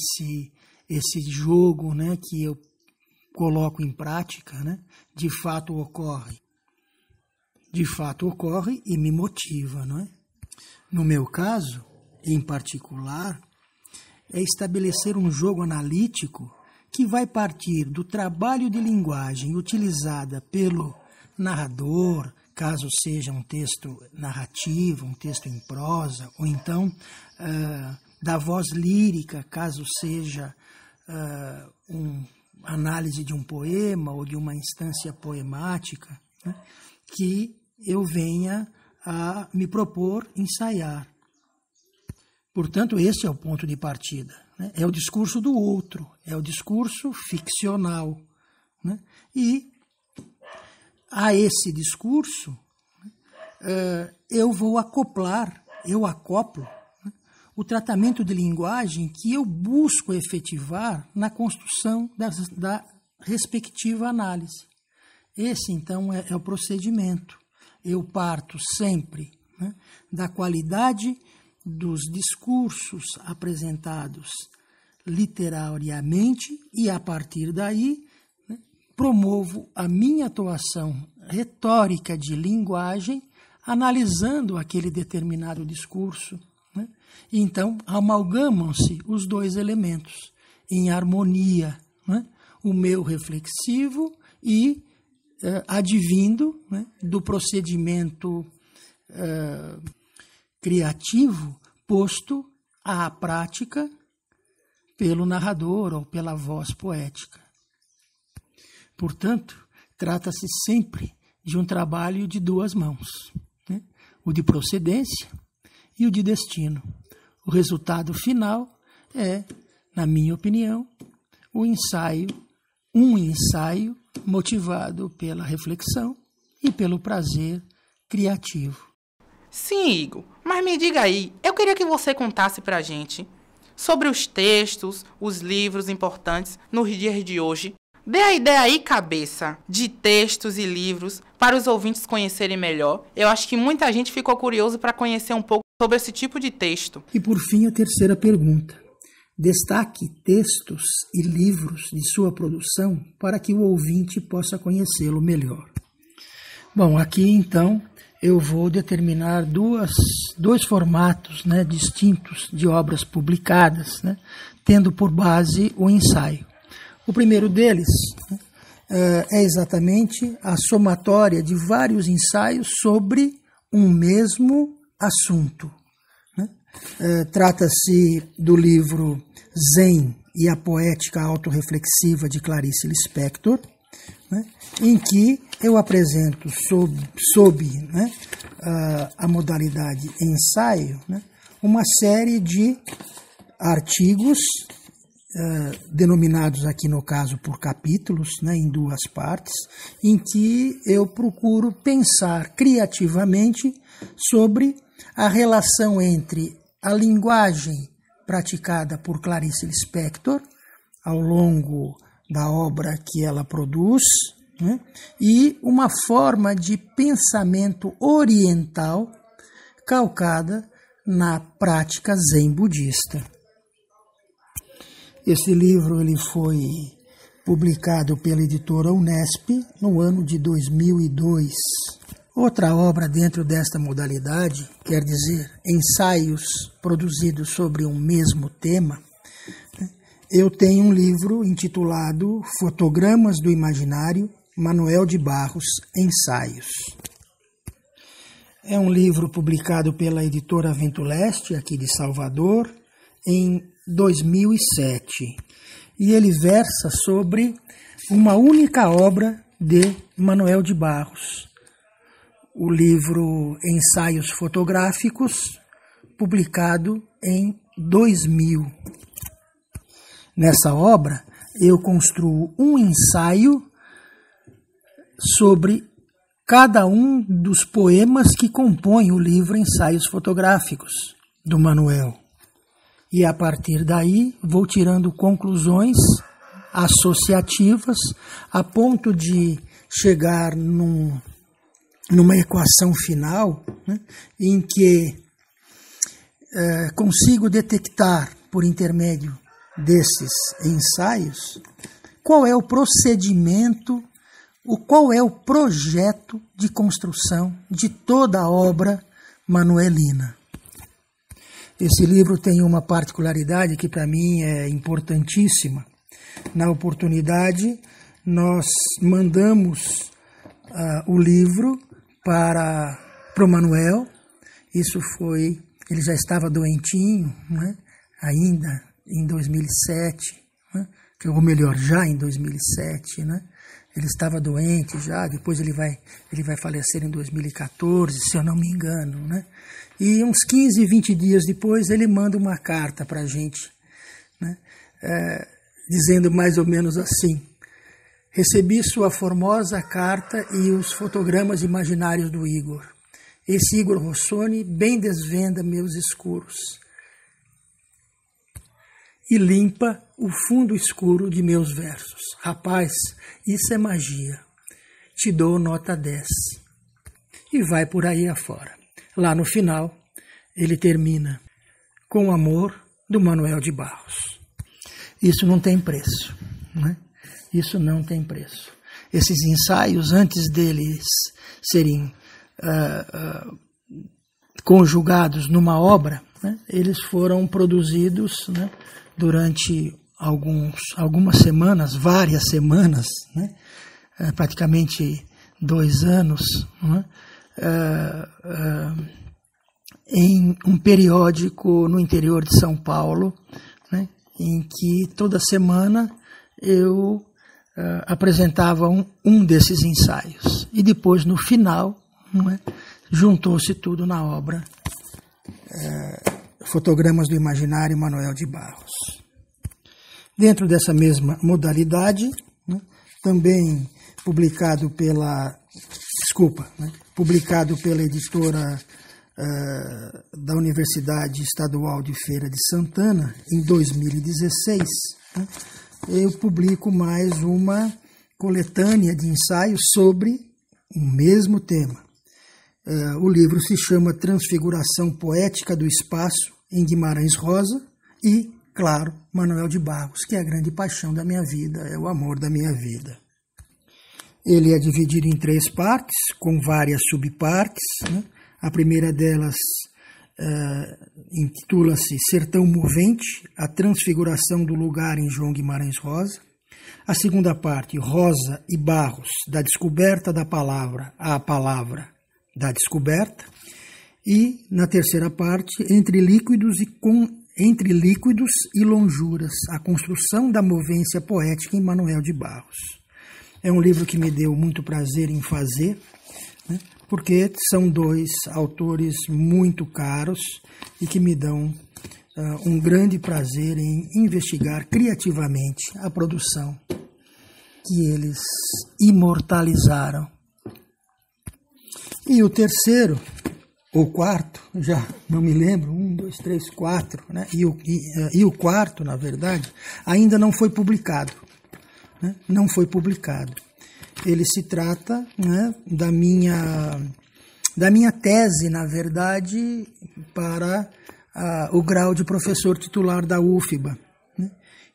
esse jogo, né, que eu coloco em prática, né, de fato ocorre? De fato ocorre e me motiva, não é? No meu caso, em particular, é estabelecer um jogo analítico que vai partir do trabalho de linguagem utilizada pelo narrador, caso seja um texto narrativo, um texto em prosa, ou então da voz lírica, caso seja uma análise de um poema ou de uma instância poemática, né, que eu venha a me propor ensaiar. Portanto, esse é o ponto de partida, né? É o discurso do outro, é o discurso ficcional, né? E a esse discurso eu acoplo, né, o tratamento de linguagem que eu busco efetivar na construção da respectiva análise. Esse, então, é o procedimento. Eu parto sempre, né, da qualidade dos discursos apresentados literariamente e, a partir daí, né, promovo a minha atuação retórica de linguagem analisando aquele determinado discurso, né? E então, amalgamam-se os dois elementos em harmonia, né? O meu reflexivo e advindo, né, do procedimento criativo posto à prática pelo narrador ou pela voz poética. Portanto, trata-se sempre de um trabalho de duas mãos, né? O de procedência e o de destino. O resultado final é, na minha opinião, um ensaio motivado pela reflexão e pelo prazer criativo. Sim, Igor, mas me diga aí, eu queria que você contasse pra gente sobre os textos, os livros importantes nos dias de hoje. Dê a ideia aí, cabeça, de textos e livros para os ouvintes conhecerem melhor. Eu acho que muita gente ficou curioso para conhecer um pouco sobre esse tipo de texto. E por fim, a terceira pergunta. destaque textos e livros de sua produção para que o ouvinte possa conhecê-lo melhor. Bom, aqui então eu vou determinar dois formatos, né, distintos de obras publicadas, né, tendo por base o ensaio. O primeiro deles, né, é exatamente a somatória de vários ensaios sobre um mesmo assunto. Né? Trata-se do livro Zen e a Poética Autorreflexiva de Clarice Lispector, né, em que eu apresento sob né, a modalidade ensaio, né, uma série de artigos denominados aqui no caso por capítulos, né, em duas partes, em que eu procuro pensar criativamente sobre a relação entre a linguagem praticada por Clarice Lispector ao longo da obra que ela produz, né, e uma forma de pensamento oriental calcada na prática zen budista. Esse livro ele foi publicado pela editora Unesp no ano de 2002. Outra obra dentro desta modalidade, quer dizer, ensaios produzidos sobre um mesmo tema, eu tenho um livro intitulado Fotogramas do Imaginário, Manuel de Barros, Ensaios. É um livro publicado pela editora Vento Leste, aqui de Salvador, em 2007. E ele versa sobre uma única obra de Manuel de Barros, o livro Ensaios Fotográficos, publicado em 2000. Nessa obra, eu construo um ensaio sobre cada um dos poemas que compõem o livro Ensaios Fotográficos, do Manuel. E a partir daí vou tirando conclusões associativas a ponto de chegar numa equação final, né, em que consigo detectar, por intermédio desses ensaios, qual é o procedimento, qual é o projeto de construção de toda a obra manuelina. Esse livro tem uma particularidade que para mim é importantíssima. Na oportunidade, nós mandamos o livro para o Manuel. Isso foi, ele já estava doentinho, né, ainda em 2007, né, ou melhor, já em 2007, né? Ele estava doente já, depois ele vai falecer em 2014, se eu não me engano, né? E uns 15, 20 dias depois ele manda uma carta para a gente, né? Dizendo mais ou menos assim: recebi sua formosa carta e os fotogramas imaginários do Igor. Esse Igor Rossoni bem desvenda meus escuros e limpa o fundo escuro de meus versos. Rapaz, isso é magia. Te dou nota 10. E vai por aí afora. Lá no final, ele termina com o amor do Manuel de Barros. Isso não tem preço, né? Isso não tem preço. Esses ensaios, antes deles serem conjugados numa obra, né, eles foram produzidos, né, durante algumas semanas, várias semanas, né, praticamente 2 anos, né, em um periódico no interior de São Paulo, né, em que toda semana eu apresentava um desses ensaios. E depois, no final, né, juntou-se tudo na obra Fotogramas do Imaginário, Manuel de Barros. Dentro dessa mesma modalidade, né, também publicado pela editora da Universidade Estadual de Feira de Santana, em 2016, né, eu publico mais uma coletânea de ensaios sobre o mesmo tema. O livro se chama Transfiguração Poética do Espaço em Guimarães Rosa e claro, Manuel de Barros, que é a grande paixão da minha vida, é o amor da minha vida. Ele é dividido em 3 partes, com várias subpartes, né? A primeira delas intitula-se Sertão Movente, a transfiguração do lugar em João Guimarães Rosa. A segunda parte, Rosa e Barros, da descoberta da palavra à palavra da descoberta. E, na terceira parte, entre líquidos e lonjuras, a construção da movência poética em Manuel de Barros. É um livro que me deu muito prazer em fazer, né, porque são 2 autores muito caros e que me dão um grande prazer em investigar criativamente a produção que eles imortalizaram. E o terceiro, ou quarto, já não me lembro, 1, 2, 3, 4, né? E o quarto, na verdade, ainda não foi publicado. Né? Não foi publicado. Ele se trata, né, da minha tese, na verdade, para o grau de professor titular da UFBA. Né?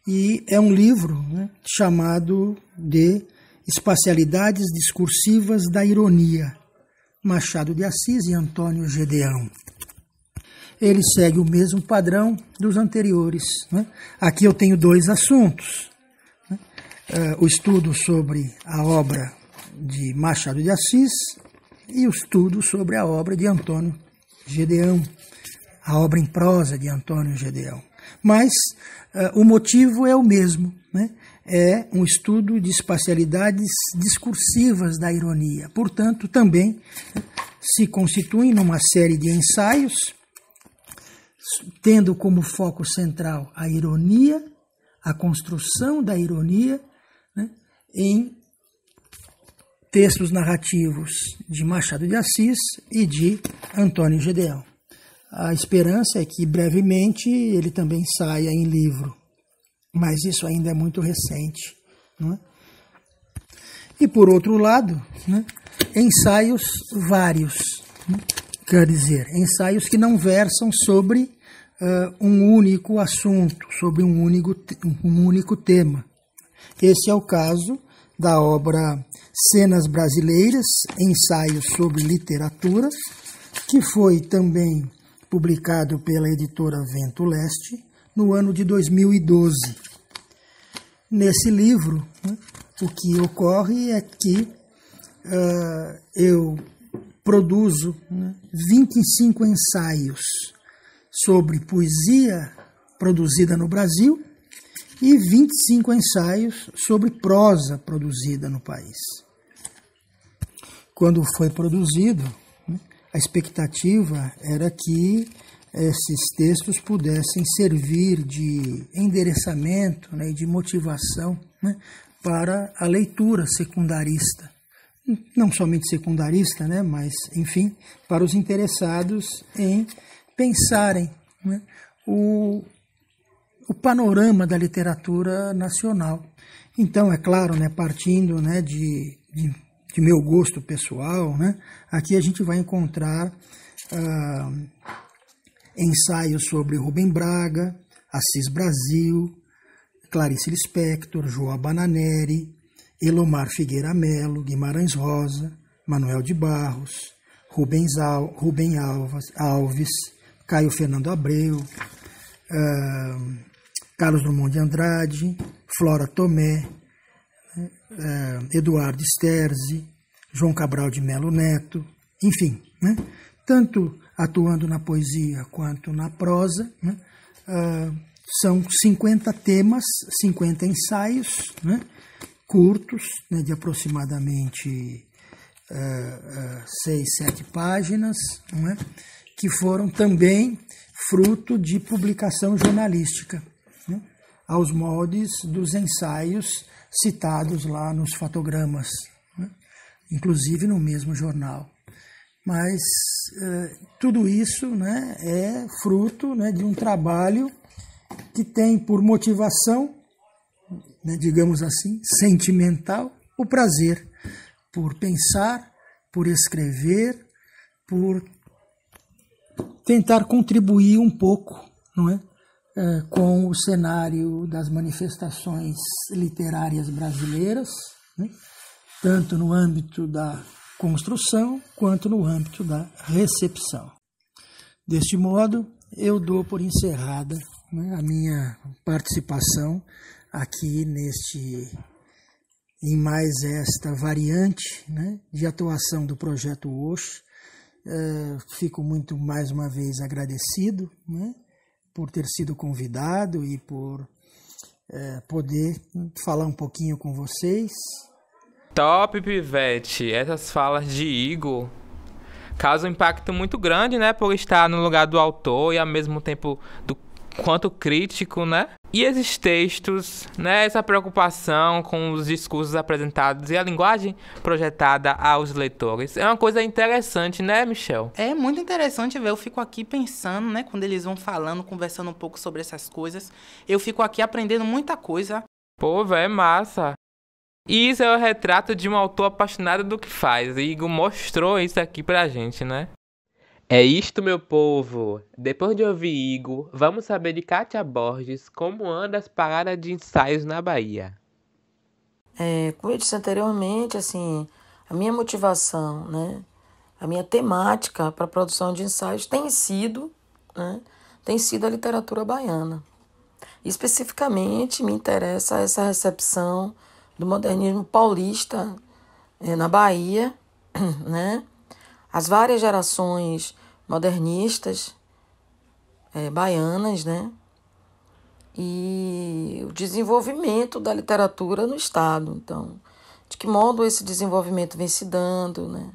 E é um livro, né, chamado de Espacialidades Discursivas da Ironia, Machado de Assis e Antônio Gedeão. Ele segue o mesmo padrão dos anteriores. Né? Aqui eu tenho 2 assuntos. Né? O estudo sobre a obra de Machado de Assis e o estudo sobre a obra de Antônio Gedeão, a obra em prosa de Antônio Gedeão. Mas o motivo é o mesmo, né? É um estudo de espacialidades discursivas da ironia. Portanto, também se constitui numa série de ensaios, tendo como foco central a ironia, a construção da ironia, né, em textos narrativos de Machado de Assis e de Antônio Gedeão. A esperança é que brevemente ele também saia em livro, mas isso ainda é muito recente. Não é? E por outro lado, né, ensaios vários, né? Quer dizer, ensaios que não versam sobre um único assunto, sobre um único tema. Esse é o caso da obra Cenas Brasileiras, Ensaios sobre Literatura, que foi também publicado pela editora Vento Leste no ano de 2012. Nesse livro, né, o que ocorre é que eu produzo, né, 25 ensaios sobre poesia produzida no Brasil e 25 ensaios sobre prosa produzida no país. Quando foi produzido, né, a expectativa era que esses textos pudessem servir de endereçamento, né, e de motivação, né, para a leitura secundarista. Não somente secundarista, né, mas, enfim, para os interessados em pensarem, né, o panorama da literatura nacional. Então, é claro, né, partindo, né, de meu gosto pessoal, né, aqui a gente vai encontrar ensaios sobre Rubem Braga, Assis Brasil, Clarice Lispector, João Bananeri, Elomar Figueira Melo, Guimarães Rosa, Manuel de Barros, Rubem Alves, Caio Fernando Abreu, Carlos Drummond de Andrade, Flora Tomé, Eduardo Sterzi, João Cabral de Melo Neto, enfim, né? Tanto atuando na poesia quanto na prosa, né? São 50 temas, 50 ensaios, né? Curtos, né? De aproximadamente 6, 7 páginas, né? Que foram também fruto de publicação jornalística, né? Aos moldes dos ensaios citados lá nos fotogramas, né? Inclusive no mesmo jornal. Mas tudo isso, né, é fruto, né, de um trabalho que tem por motivação, né, digamos assim, sentimental, o prazer por pensar, por escrever, por tentar contribuir um pouco, não é, com o cenário das manifestações literárias brasileiras, né? Tanto no âmbito da construção quanto no âmbito da recepção. Deste modo, eu dou por encerrada, né, a minha participação aqui em mais esta variante, né, de atuação do Projeto Osho. Fico muito mais uma vez agradecido, né, por ter sido convidado e por poder falar um pouquinho com vocês. Top, Pivete! Essas falas de Igor causam um impacto muito grande, né? Por estar no lugar do autor e ao mesmo tempo do quanto crítico, né? E esses textos, né? Essa preocupação com os discursos apresentados e a linguagem projetada aos leitores. É uma coisa interessante, né, Michel? É muito interessante ver. Eu fico aqui pensando, né? Quando eles vão falando, conversando um pouco sobre essas coisas. Eu fico aqui aprendendo muita coisa. Pô, velho, é massa. E isso é o retrato de um autor apaixonado do que faz. E Igor mostrou isso aqui pra gente, né? É isto, meu povo. Depois de ouvir Igor, vamos saber de Kátia Borges como anda as paradas de ensaios na Bahia. Como eu disse anteriormente, assim, a minha motivação, né, a minha temática para a produção de ensaios tem sido a literatura baiana. Especificamente, me interessa essa recepção do modernismo paulista na Bahia, né? As várias gerações modernistas baianas, né? E o desenvolvimento da literatura no Estado. Então, de que modo esse desenvolvimento vem se dando, né?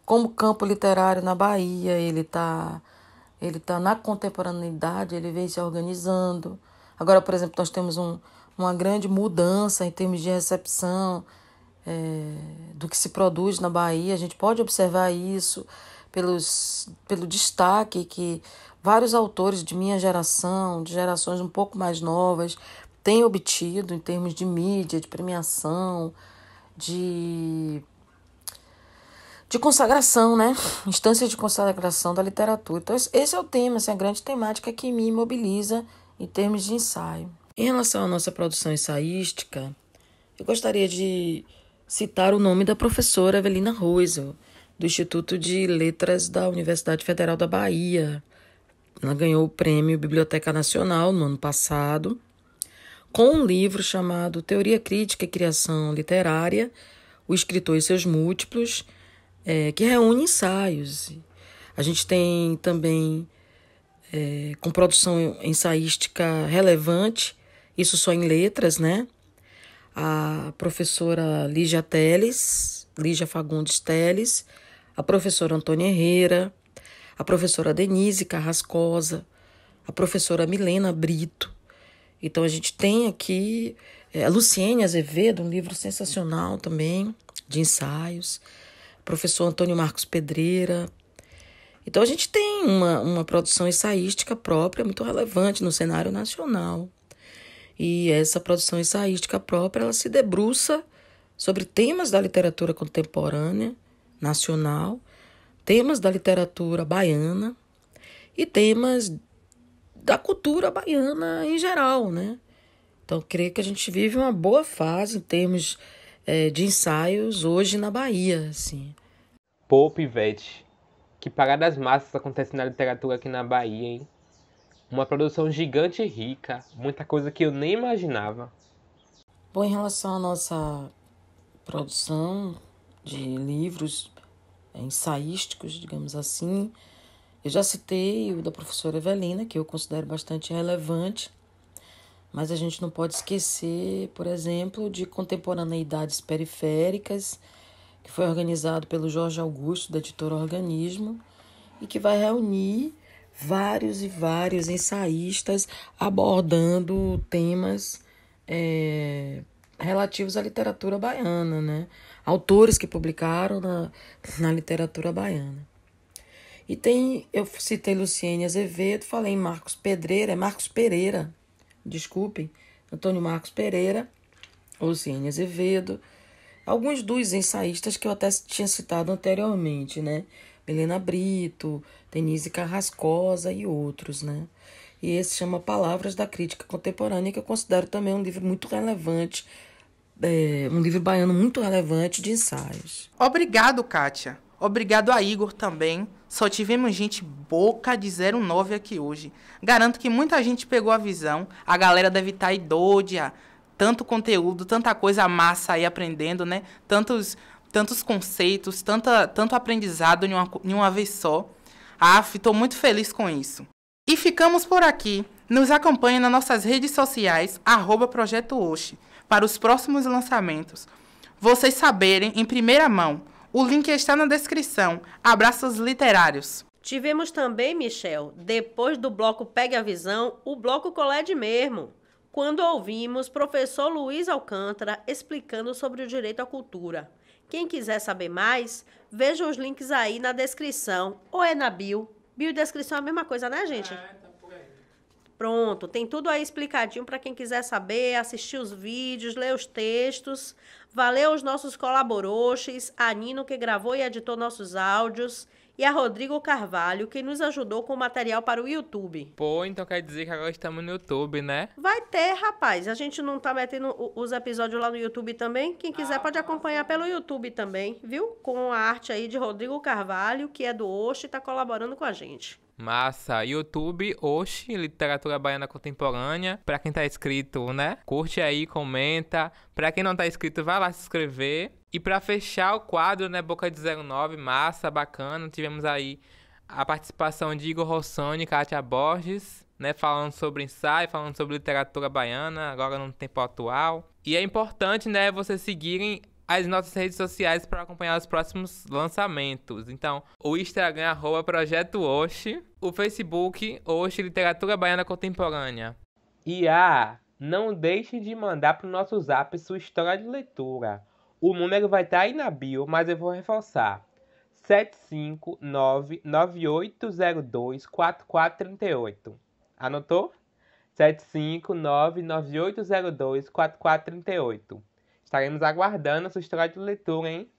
Como o campo literário na Bahia, ele tá na contemporaneidade, ele vem se organizando. Agora, por exemplo, nós temos uma grande mudança em termos de recepção do que se produz na Bahia. A gente pode observar isso pelo destaque que vários autores de minha geração, de gerações um pouco mais novas, têm obtido em termos de mídia, de premiação, de consagração, né? Instâncias de consagração da literatura. Então, esse é o tema, essa é a grande temática que me mobiliza em termos de ensaio. Em relação à nossa produção ensaística, eu gostaria de citar o nome da professora Evelina Roisel, do Instituto de Letras da Universidade Federal da Bahia. Ela ganhou o prêmio Biblioteca Nacional no ano passado, com um livro chamado Teoria Crítica e Criação Literária, O Escritor e Seus Múltiplos, que reúne ensaios. A gente tem também, com produção ensaística relevante, isso só em letras, né? A professora Lígia Fagundes Teles, a professora Antônia Herrera, a professora Denise Carrascosa, a professora Milena Brito. Então, a gente tem aqui a Luciene Azevedo, um livro sensacional também, de ensaios, o professor Antônio Marcos Pedreira. Então, a gente tem uma produção ensaística própria, muito relevante no cenário nacional. E essa produção ensaística própria, ela se debruça sobre temas da literatura contemporânea, nacional, temas da literatura baiana e temas da cultura baiana em geral, né? Então, creio que a gente vive uma boa fase em termos de ensaios hoje na Bahia, assim. Pô, Pivete, que paradas massas acontecem na literatura aqui na Bahia, hein? Uma produção gigante e rica, muita coisa que eu nem imaginava. Bom, em relação à nossa produção de livros ensaísticos, digamos assim, eu já citei o da professora Evelina, que eu considero bastante relevante, mas a gente não pode esquecer, por exemplo, de Contemporaneidades Periféricas, que foi organizado pelo Jorge Augusto, da editora Organismo, e que vai reunir vários e vários ensaístas abordando temas relativos à literatura baiana, né? Autores que publicaram na literatura baiana. E eu citei Luciene Azevedo, falei em Marcos Pereira, desculpem, Antônio Marcos Pereira, Luciene Azevedo, alguns dos ensaístas que eu até tinha citado anteriormente, né? Milena Brito, Denise Carrascosa e outros, né? E esse chama Palavras da Crítica Contemporânea, que eu considero também um livro muito relevante, um livro baiano muito relevante de ensaios. Obrigado, Kátia. Obrigado a Igor também. Só tivemos gente boca de 09 aqui hoje. Garanto que muita gente pegou a visão. A galera deve estar aí doida. Tanto conteúdo, tanta coisa massa aí aprendendo, né? Tantos conceitos, tanto aprendizado em uma vez só. Estou muito feliz com isso. E ficamos por aqui. Nos acompanhe nas nossas redes sociais, @Projeto Oxi, para os próximos lançamentos. Vocês saberem em primeira mão. O link está na descrição. Abraços literários. Tivemos também, Michel, depois do bloco Pegue a Visão, o bloco Colede mesmo, quando ouvimos professor Luiz Alcântara explicando sobre o direito à cultura. Quem quiser saber mais, veja os links aí na descrição, ou é na bio. Bio e descrição é a mesma coisa, né, gente? Tá por aí. Pronto, tem tudo aí explicadinho para quem quiser saber, assistir os vídeos, ler os textos. Valeu aos nossos colaboradores, a Nino, que gravou e editou nossos áudios, e a Rodrigo Carvalho, que nos ajudou com o material para o YouTube. Pô, então quer dizer que agora estamos no YouTube, né? Vai ter, rapaz. A gente não tá metendo os episódios lá no YouTube também? Quem quiser pode acompanhar pelo YouTube também, viu? Com a arte aí de Rodrigo Carvalho, que é do Oxi e tá colaborando com a gente. Massa, YouTube, Oxi, Literatura Baiana Contemporânea. Pra quem tá inscrito, né? Curte aí, comenta. Pra quem não tá inscrito, vai lá se inscrever. E pra fechar o quadro, né? Boca de 09, massa, bacana. Tivemos aí a participação de Igor Rossoni e Kátia Borges, né? Falando sobre ensaio, falando sobre literatura baiana, agora no tempo atual. E é importante, né? Vocês seguirem as nossas redes sociais para acompanhar os próximos lançamentos. Então, o Instagram, @Projeto Oxi, o Facebook, Oxi Literatura Baiana Contemporânea. E não deixe de mandar para o nosso zap sua história de leitura. O número vai estar aí na bio, mas eu vou reforçar. 75998024438. Anotou? 75998024438. Estaremos aguardando a sua história de leitura, hein?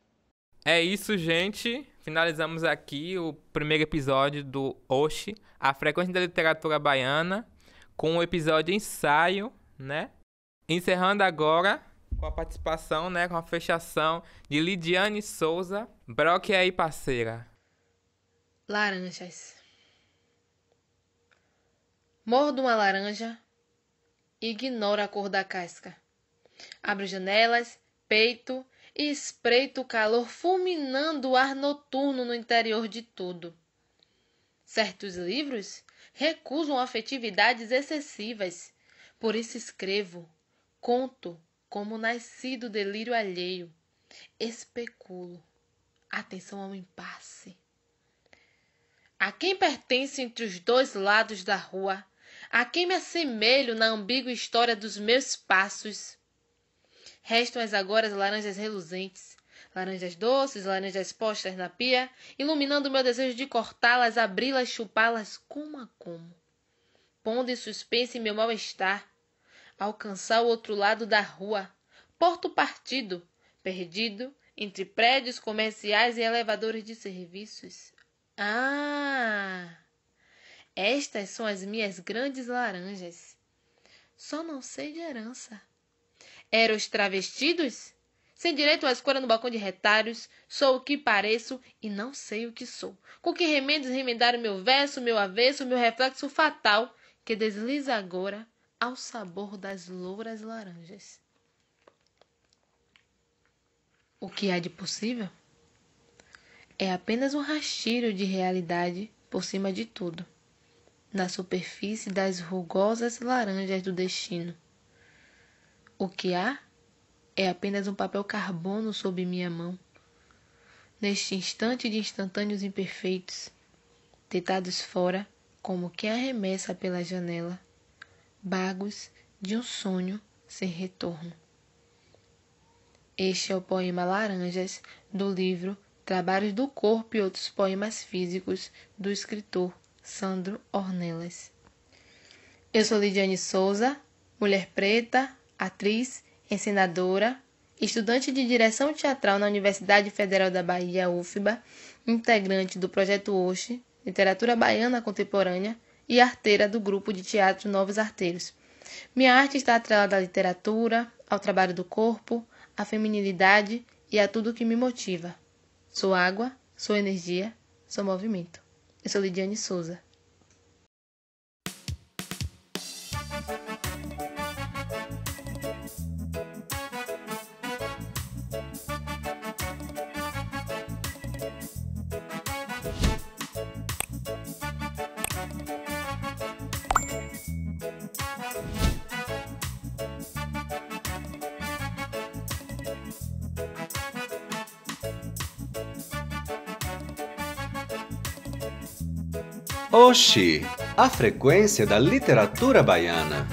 É isso, gente. Finalizamos aqui o primeiro episódio do Oxi, a frequência da literatura baiana, com o episódio ensaio, né? Encerrando agora com a participação, né? Com a fechação de Lidiane Souza. Broque aí, parceira. Laranjas. Mordo uma laranja e ignoro a cor da casca. Abro janelas, peito e espreito o calor fulminando o ar noturno no interior de tudo. Certos livros recusam afetividades excessivas, por isso escrevo, conto como nasci do delírio alheio, especulo, atenção ao impasse. A quem pertenço entre os dois lados da rua, a quem me assemelho na ambígua história dos meus passos. Restam-as agora as laranjas reluzentes, laranjas doces, laranjas postas na pia, iluminando o meu desejo de cortá-las, abri-las, chupá-las como a como. Pondo em suspense meu mal-estar, alcançar o outro lado da rua, porto partido, perdido, entre prédios comerciais e elevadores de serviços. Estas são as minhas grandes laranjas. Só não sei de herança. Eram os travestidos? Sem direito à escolha no balcão de retalhos, sou o que pareço e não sei o que sou. Com que remendos remendar o meu verso, meu avesso, meu reflexo fatal, que desliza agora ao sabor das louras laranjas. O que há de possível? É apenas um rastilho de realidade por cima de tudo, na superfície das rugosas laranjas do destino. O que há é apenas um papel carbono sob minha mão, neste instante de instantâneos imperfeitos, deitados fora como quem arremessa pela janela, bagos de um sonho sem retorno. Este é o poema Laranjas, do livro Trabalhos do Corpo e Outros Poemas Físicos, do escritor Sandro Ornelas. Eu sou Lidiane Souza, mulher preta, atriz, encenadora, estudante de direção teatral na Universidade Federal da Bahia, UFBA, integrante do Projeto Oxi, Literatura Baiana Contemporânea, e arteira do grupo de teatro Novos Arteiros. Minha arte está atrelada à literatura, ao trabalho do corpo, à feminilidade e a tudo que me motiva. Sou água, sou energia, sou movimento. Eu sou Lidiane Souza. Oxi, a frequência da literatura baiana.